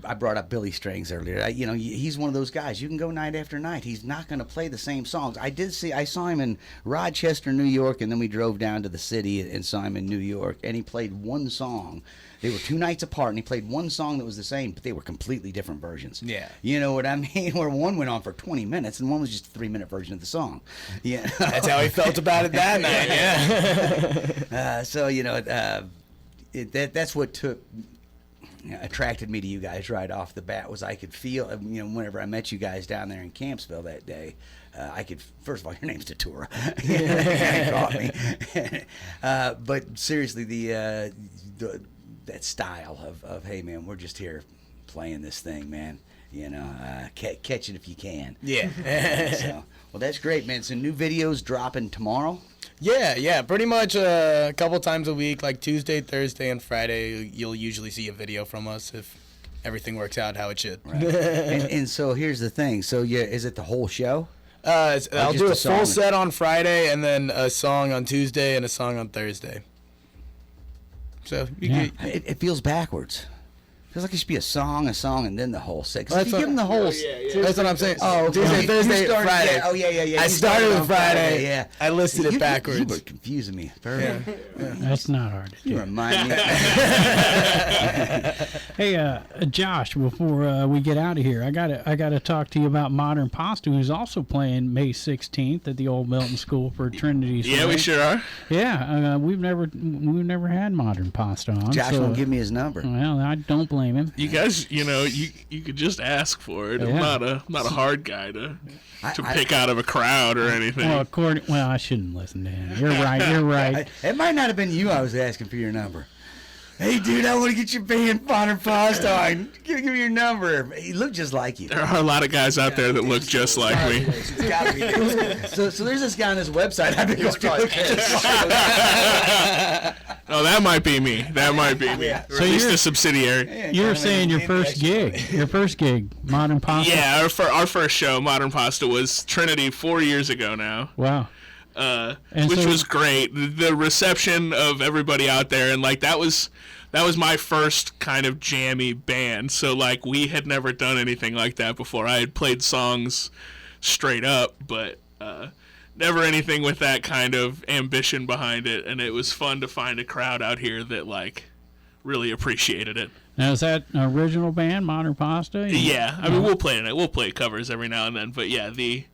I brought up Billy Strings earlier. He's one of those guys. You can go night after night. He's not going to play the same songs. I saw him in Rochester, New York, and then we drove down to the city and saw him in New York. And he played one song. They were 2 nights apart, and he played one song that was the same, but they were completely different versions. Yeah. You know what I mean? Where one went on for 20 minutes, and one was just a 3-minute version of the song. Yeah. That's how he felt about it that night. Yeah. That's what attracted me to you guys right off the bat. Was I could feel, whenever I met you guys down there in Campsville that day, I could, first of all, your name's Datura. You caught me. But seriously, that style of, hey man, we're just here playing this thing, man. Catch it if you can. Yeah. Well, that's great, man. So new videos dropping tomorrow. Yeah, pretty much a couple times a week, like Tuesday, Thursday, and Friday. You'll usually see a video from us if everything works out how it should. Right. and so here's the thing. So is it the whole show? I'll just do a a song? full set on Friday, and then a song on Tuesday and a song on Thursday. So It feels backwards. Feels like it should be a song, and then the whole set. 'Cause That's if you give them the whole. That's what I'm saying. Oh, Tuesday, you Thursday, started- Friday. Yeah, oh yeah. I You started with on Friday. Yeah. I listed it backwards. You were confusing me. Perfect. That's not hard to You do. remind me. Hey, Josh, before we get out of here, I gotta talk to you about Modern Pasta, who's also playing May 16th at the old Milton School for Trinity. Yeah, we sure are. Yeah, we've never had Modern Pasta on. Josh so, won't give me his number. Well, I don't blame blame him. You guys, you could just ask for it. Yeah. I'm not a hard guy to I- pick out of a crowd or anything. Well, I shouldn't listen to him. You're right. You're right. It might not have been you I was asking for your number. Hey, dude, I want to get your band Modern Pasta on. Give me your number. He looked just like you. There are a lot of guys out there that look just like me. It's gotta be. So there's this guy on his website. I've been going to look at. No, that might be me. That might be me. Or So at least you're- a subsidiary. You were saying your first gig. Your first gig, Modern Pasta. Yeah, our first show, Modern Pasta, was Trinity 4 years ago now. Wow. Which so- was great. The reception of everybody out there, and like that was my first kind of jammy band. So like we had never done anything like that before. I had played songs straight up, but never anything with that kind of ambition behind it. And it was fun to find a crowd out here that like really appreciated it. Now is that an original band, Modern Pasta? Yeah, I mean we'll play covers every now and then, but yeah, the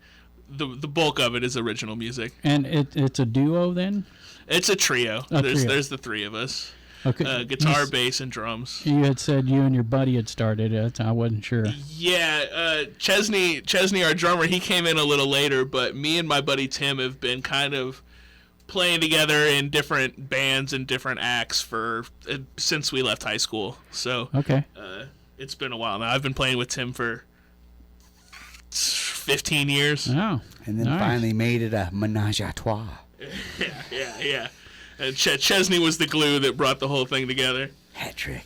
bulk of it is original music. And it's a duo then? It's a trio. A trio. There's the three of us. Okay. Guitar, bass, and drums. You had said you and your buddy had started it. I wasn't sure. Yeah, Chesney, our drummer, he came in a little later, but me and my buddy Tim have been kind of playing together in different bands and different acts since we left high school. So Okay. it's been a while now. I've been playing with Tim for 15 years. Oh. And then nice. finally made it a menage a trois. Yeah. And Chesney was the glue that brought the whole thing together. Hat trick.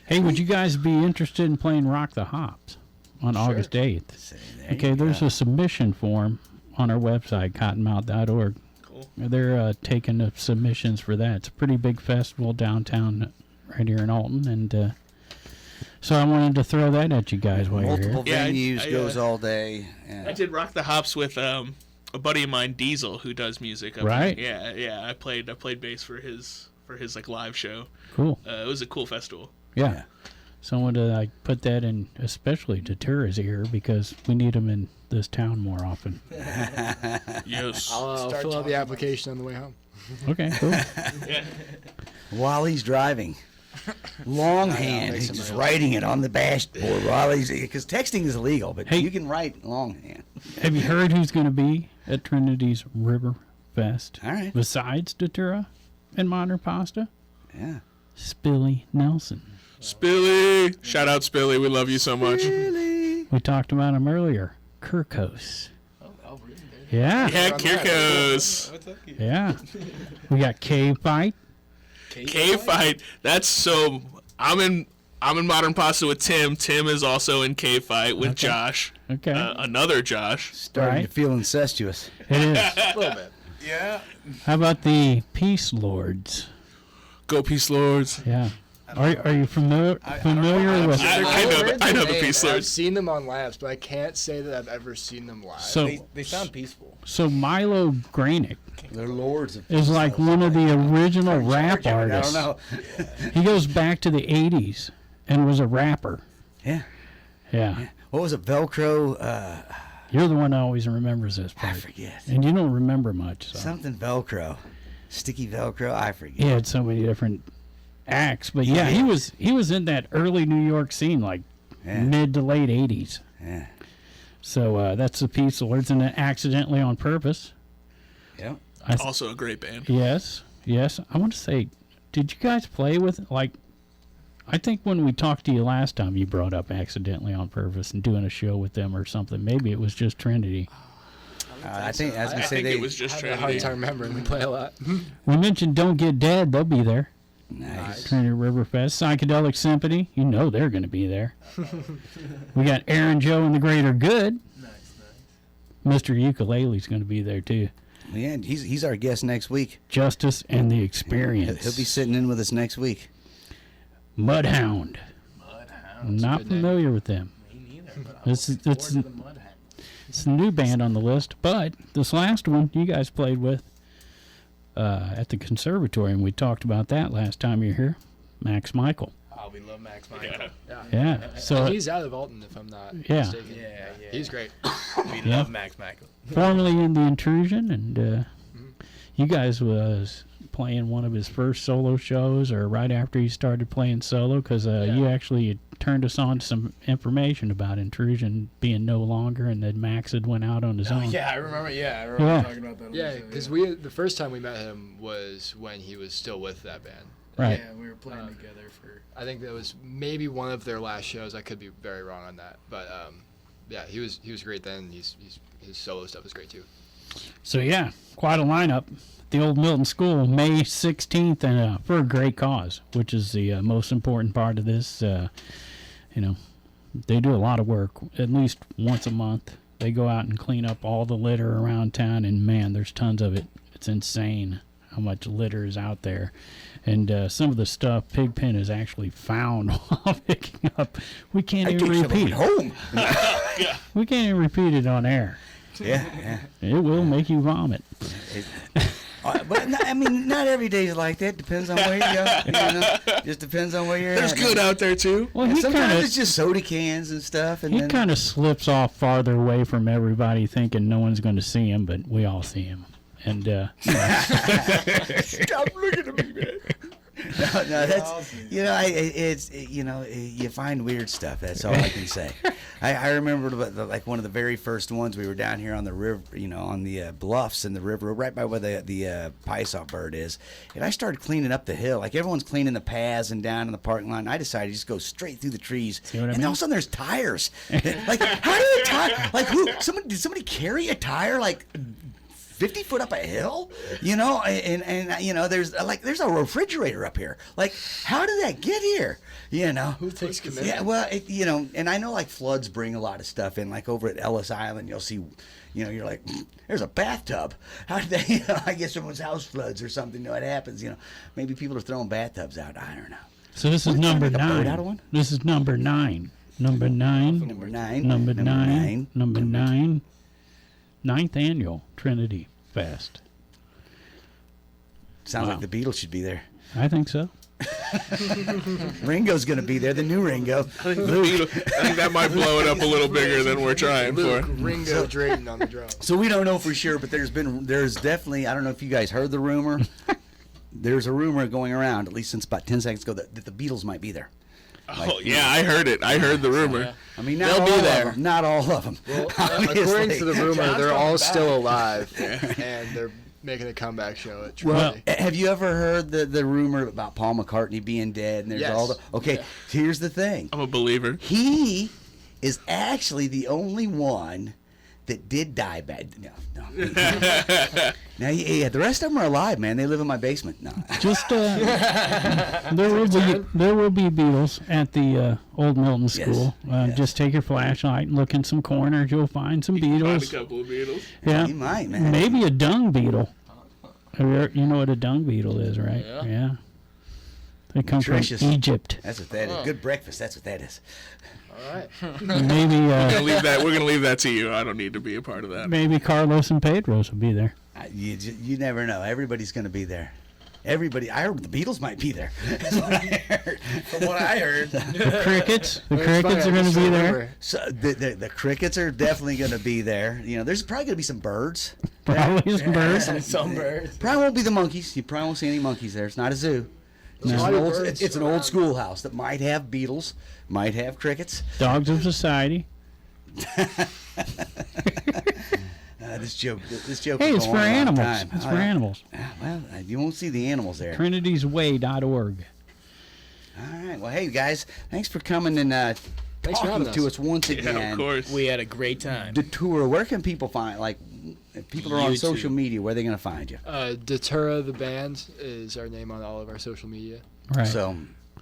Hey, would you guys be interested in playing Rock the Hops on August 8th? Okay, there's a submission form on our website, cottonmouth.org. Cool. They're taking the submissions for that. It's a pretty big festival downtown right here in Alton, and so I wanted to throw that at you guys while you're Multiple here. Yeah, venues, I, goes all day. Yeah. I did Rock the Hops with a buddy of mine, Diesel, who does music. Right. Yeah. I played bass for his like live show. Cool. It was a cool festival. Yeah. So I wanted to put that in, especially to Tura's ear, because we need them in this town more often. Yes. I'll fill out the application on the way home. Okay, cool. While he's driving. Longhand. He's just writing it on the dashboard while he's... Because texting is illegal, but Hey. you can write longhand. Have you heard who's going to be at Trinity's River Fest? All right. Besides Datura and Modern Pasta? Yeah. Spillie Nelson. Spillie. Shout out Spillie. We love you so much. We talked about him earlier. Kirkos. Oh, really? Yeah. Yeah, Kirkos. Yeah. We got Cave Fight. Cave Fight. That's so... I'm in Modern Pasta with Tim. Tim is also in Cave Fight with Josh. Okay. Another Josh. Starting Right. to feel incestuous. It is. A little bit. Yeah. How about the Peacelords? Go Peacelords. Yeah. Are you familiar with? I know the I've Peacelords. seen them on labs, but I can't say that I've ever seen them live. So They sound peaceful. so Milo Granick They're lords of... is like one of the original rap I artists. don't know. He goes back to the 80s and was a rapper. Yeah. Yeah. What was it? Velcro? You're the one that always remembers this I part. forget. And you don't remember much. So. Something Velcro. Sticky Velcro? I forget. He had so many different acts. But yeah, he was in that early New York scene, like Yeah. mid to late 80s. Yeah. So that's the Peacelords, and then Accidentally on Purpose. Yep. Also a great band. Yes. I want to say, did you guys play with, like, I think when we talked to you last time, you brought up Accidentally on Purpose and doing a show with them or something. Maybe it was just Trinity. I think, as we I say, think they... it was I just have a hard Trinity. time remembering. We play a lot. We mentioned Don't Get Dead. They'll be there. Nice. Trinity River Fest. Psychedelic Symphony. You know they're going to be there. We got Erin, Joe, and the Greater Good. Nice. Mr. Ukulele's going to be there, too. Yeah, he's our guest next week. Justus and the Experience. He'll be sitting in with us next week. Mudhound. Not familiar with them. Me neither, but It's a new band on the list, but this last one you guys played with at the conservatory, and we talked about that last time you were here. Max Michael. Oh, we love Max Michael. Yeah. So He's out of Alton, if I'm not Yeah. mistaken. Yeah. He's great. We Yeah. love Max Michael. formerly in the Intrusion, and you guys was playing one of his first solo shows, or right after he started playing solo, because you actually turned us on to some information about Intrusion being no longer, and then Max had went out on his own. Yeah, I remember. Yeah, I remember talking about that. on Yeah, the show, because the first time we met him was when he was still with that band. Right. Yeah, we were playing together for. I think that was maybe one of their last shows. I could be very wrong on that, but yeah, he was great then. His solo stuff is great too. So yeah, quite a lineup. The old Milton School, May 16th, and for a great cause, which is the most important part of this. You know, they do a lot of work, at least once a month. They go out and clean up all the litter around town, and man, there's tons of it. It's insane how much litter is out there. And some of the stuff Pigpen has actually found while picking up, we can't even repeat. Home. We can't even repeat it on air. Yeah. It will make you vomit. But I mean, not every day is like that. Depends on where you go. You know? Just depends on where you're There's at. good out there too. Well, And he sometimes kind it's just soda cans and stuff. And he then kind of slips off farther away from everybody, thinking no one's going to see him, but we all see him. And stop looking at me, man. No, that's you find weird stuff. That's all I can say. I remember like one of the very first ones. We were down here on the river, on the bluffs in the river, right by where the Peacelords bird is. And I started cleaning up the hill, like everyone's cleaning the paths and down in the parking lot. And I decided to just go straight through the trees. See what I and mean? all of a sudden, there's tires. Like, how did a tire? Like, did somebody carry a tire? Like 50 foot up a hill, and there's a refrigerator up here. Like, how did that get here? Who takes commitment? Yeah, well, and I know like floods bring a lot of stuff in. Like over at Ellis Island, you'll see, you're like, there's a bathtub. How did they? I guess someone's house floods or something. It happens. Maybe people are throwing bathtubs out. I don't know. so this is What, number make a bird out of 9. one? This is number 9. Number 9. Number 9. Number 9. Number 9. 9th annual Trinity Fest. Sounds Wow. like the Beatles should be there. I think so. Ringo's going to be there, the new Ringo. I think that might blow it up a little bigger than we're trying Luke for. Ringo Drayton on the drums. So we don't know for sure, but there's definitely, I don't know if you guys heard the rumor. There's a rumor going around, at least since about 10 seconds ago, that the Beatles might be there. Oh yeah, I heard it. I heard the rumor. I mean, not They'll all be of there. them. Not all of them. Well, Obviously. according to the rumor, they're all still alive, and they're making a comeback show at Trinity. Have you ever heard the rumor about Paul McCartney being dead? And there's Yes. all the okay. Here's the thing. I'm a believer. He is actually the only one that did die bad. No. Now, yeah, the rest of them are alive, man. They live in my basement. No. Just there will be Beatles at the old Milton School. Yes. Just take your flashlight and look in some corners. You'll find some Find a Beatles. couple of Beatles. Yeah, You might, man. maybe a dung beetle. You know what a dung beetle is, right? Yeah. They come Nutritious. from Egypt. That's what that is. Good breakfast. That's what that is. All right. Maybe We're gonna leave that to you. I don't need to be a part of that. maybe Carlos and Pedro's will be there. You never know. Everybody's going to be there. Everybody. I heard the Beatles might be there. That's what I heard. From what I heard. The crickets are It's funny, going I to just be there. remember. So the crickets are definitely going to be there. There's probably going to be some birds. Probably some birds. Some birds. Probably won't be the monkeys. You probably won't see any monkeys there. It's not a zoo. It's, just No. an old, Birds it's an old schoolhouse that might have beetles, might have crickets. Dogs of Society. This joke. Hey, will it's go for on a long animals. time. It's Oh, for yeah. animals. Well, you won't see the animals there. TrinitiesWay.org. All right. Well, hey guys, thanks for coming and Thanks for talking having to us. us once Yeah, again. of course. We had a great time. Datura. Where can people find? Like, if people are on YouTube. social media, where are they going to find you? datura.the.band is our name on all of our social media. Right. So,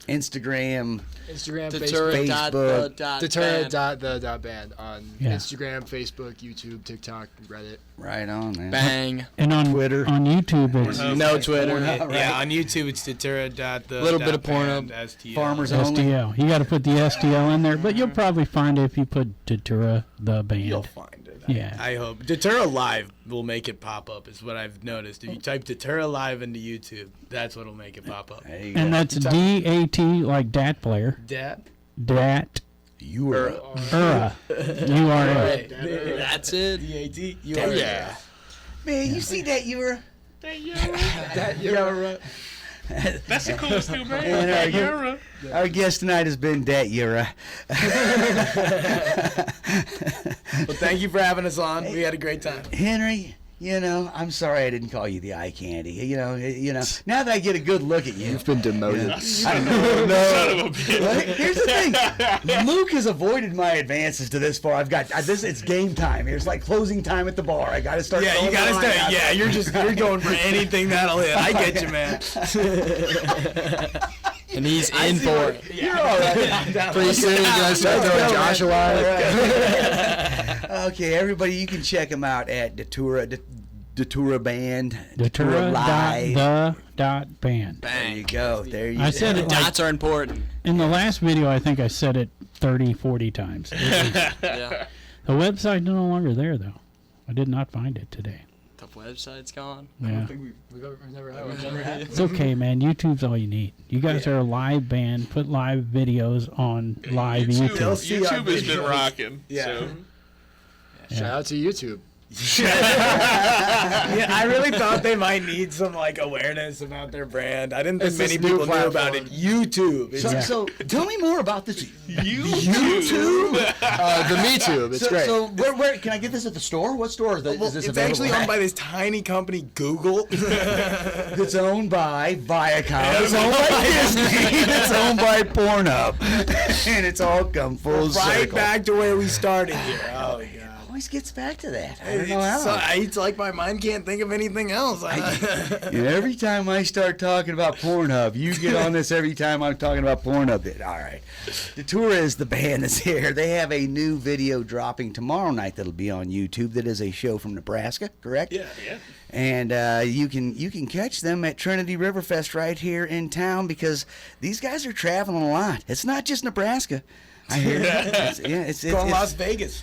Instagram. Instagram, Datura Facebook. dot Facebook. the dot band. Datura.the.band on Yeah. Instagram, Facebook, YouTube, TikTok, Reddit. Right on, man. Bang. And on Twitter. on YouTube, it's No Twitter. Yeah, on YouTube it's Datura.the. Little bit of porno. Farmers only. STL. You got to put the STL in there, but you'll probably find it if you put Datura the band. You'll find it. Yeah. I hope. Datura Live will make it pop up, is what I've noticed. If you type Datura Live into YouTube, that's what'll make it pop up. There you And go. that's DAT, like DAT player. Dat? DAT. You are. URA. URA. That's it. D-A-T? Yeah. Man, you see that? You were. Datura. That's the coolest new band. And Datura. our guest tonight has been Datura. Well, thank you for having us on. We had a great time. Henry, I'm sorry I didn't call you the eye candy. Now that I get a good look at you. You've been demoted. Son of a bitch. Well, here's the thing. Luke has avoided my advances to this far. I've got this. It's game time. It's like closing time at the bar. I got to start. Yeah, you throwing gotta the line stay. out Yeah, there. you're going for anything that'll hit. I get you, man. And he's in for it. You're all right. Pretty soon he's going to start throwing Josh alive. Okay, everybody, you can check him out at datura.band. datura.the.band. There you go. There you go. I said it like, Dots are important. in the last video, I think I said it 30, 40 times. Yeah. The website's no longer there, though. I did not find it today. The website's gone. Yeah. We've never had It's okay, man. YouTube's all you need. You guys are a live band. Put live videos on live YouTube. YouTube has been rocking. Yeah. So. Shout out to YouTube. Yeah, I really thought they might need some awareness about their brand. I didn't think It's many this new people knew about it. platform. YouTube. It's- So tell me more about this. YouTube. The MeTube. It's great. So where can I get this at the store? What store is this Well, available it's actually at? owned by this tiny company, Google. It's owned by Viacom. It's owned by Disney. It's owned by Pornhub. And it's all come full Right circle. back to where we started here. Oh, God. Always gets back to that. I don't know how. It's like my mind can't think of anything else. Every time I start talking about Pornhub, you get on this every time I'm talking about Pornhub. All right. Datura is the band that's here. They have a new video dropping tomorrow night that'll be on YouTube. That is a show from Nebraska, correct? Yeah. And you can catch them at Trinity Riverfest right here in town because these guys are traveling a lot. It's not just Nebraska. I hear it's Going Las Vegas.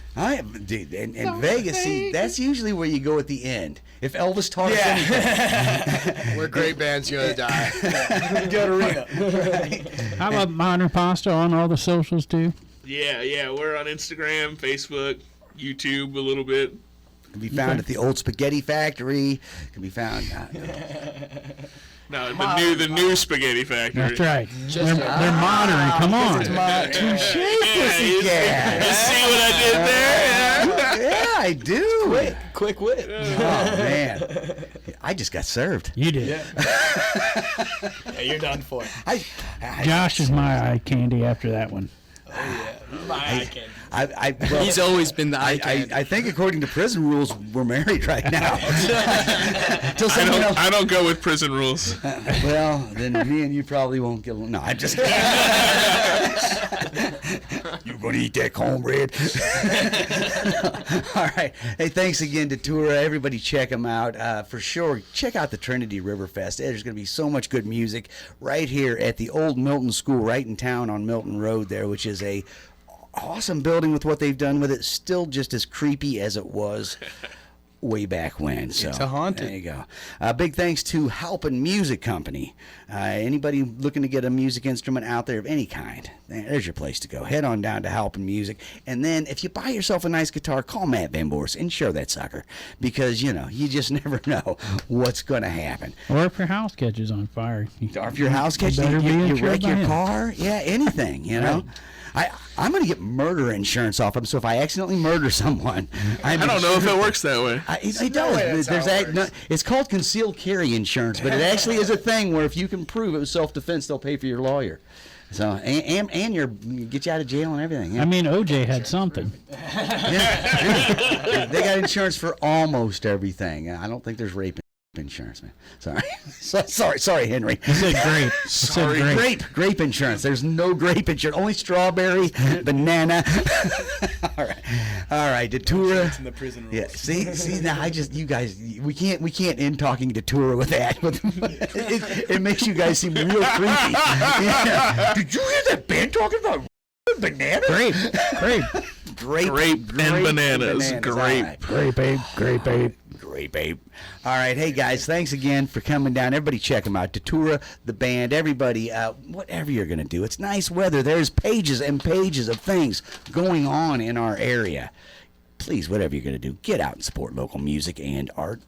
Dude, and Vegas, see, that's usually where you go at the end. If Elvis taught us anything. Where great band's going to die. Go to Reno. How about Modern Pasta on all the socials, too? Yeah. We're on Instagram, Facebook, YouTube a little bit. Can be found at the Old Spaghetti Factory. Can be found. No, the new Spaghetti Factory. That's right. They're modern. Come on. Touche, You pussycat. see what I did there? Yeah, I do. Quick wit. Oh man, I just got served. You did. Yeah, you're done for. Josh is my eye candy after that one. My eye candy. Well, He's always been the eye candy. I think according to prison rules, we're married right now. Till someone else. I don't go with prison rules. Well, then me and you probably won't get along. No, I'm just kidding. You gonna eat that cornbread? All right. Hey, thanks again to Datura. Everybody check them out. For sure, check out the Trinity Riverfest. There's going to be so much good music right here at the old Milton School right in town on Milton Road there, which is a awesome building with what they've done with it. Still just as creepy as it was way back when. So It's a haunted. There you go. Big thanks to Halpin Music Company. Anybody looking to get a music instrument out there of any kind, there's your place to go. Head on down to Halpin Music. And then if you buy yourself a nice guitar, call Matt Van Bors and show that sucker. Because, you just never know what's going to happen. Or if your house catches on fire. Or if your house catches, better be you insured wreck by your him. car. Yeah, anything, Right. I'm going to get murder insurance off them, so if I accidentally murder someone, I don't know if it works that way. It does. It's called concealed carry insurance, but it actually is a thing where if you can prove it was self-defense, they'll pay for your lawyer. So and get you out of jail and everything. Yeah. I mean, OJ had something. Yeah. They got insurance for almost everything. I don't think there's rape insurance, man. Sorry, Henry. I said grape. I said grape. Grape insurance. There's no grape insurance. Only strawberry, banana. All right. Datura. In the prison rules. Yeah. See. Now you guys, we can't end talking Datura with that. It makes you guys seem real creepy. Yeah. Did you hear that band talking about banana? Grape. Grape and bananas. Grape. Great, babe. All right. Hey, guys, thanks again for coming down. Everybody check them out. Datura, the band, everybody, whatever you're going to do. It's nice weather. There's pages and pages of things going on in our area. Please, whatever you're going to do, get out and support local music and art.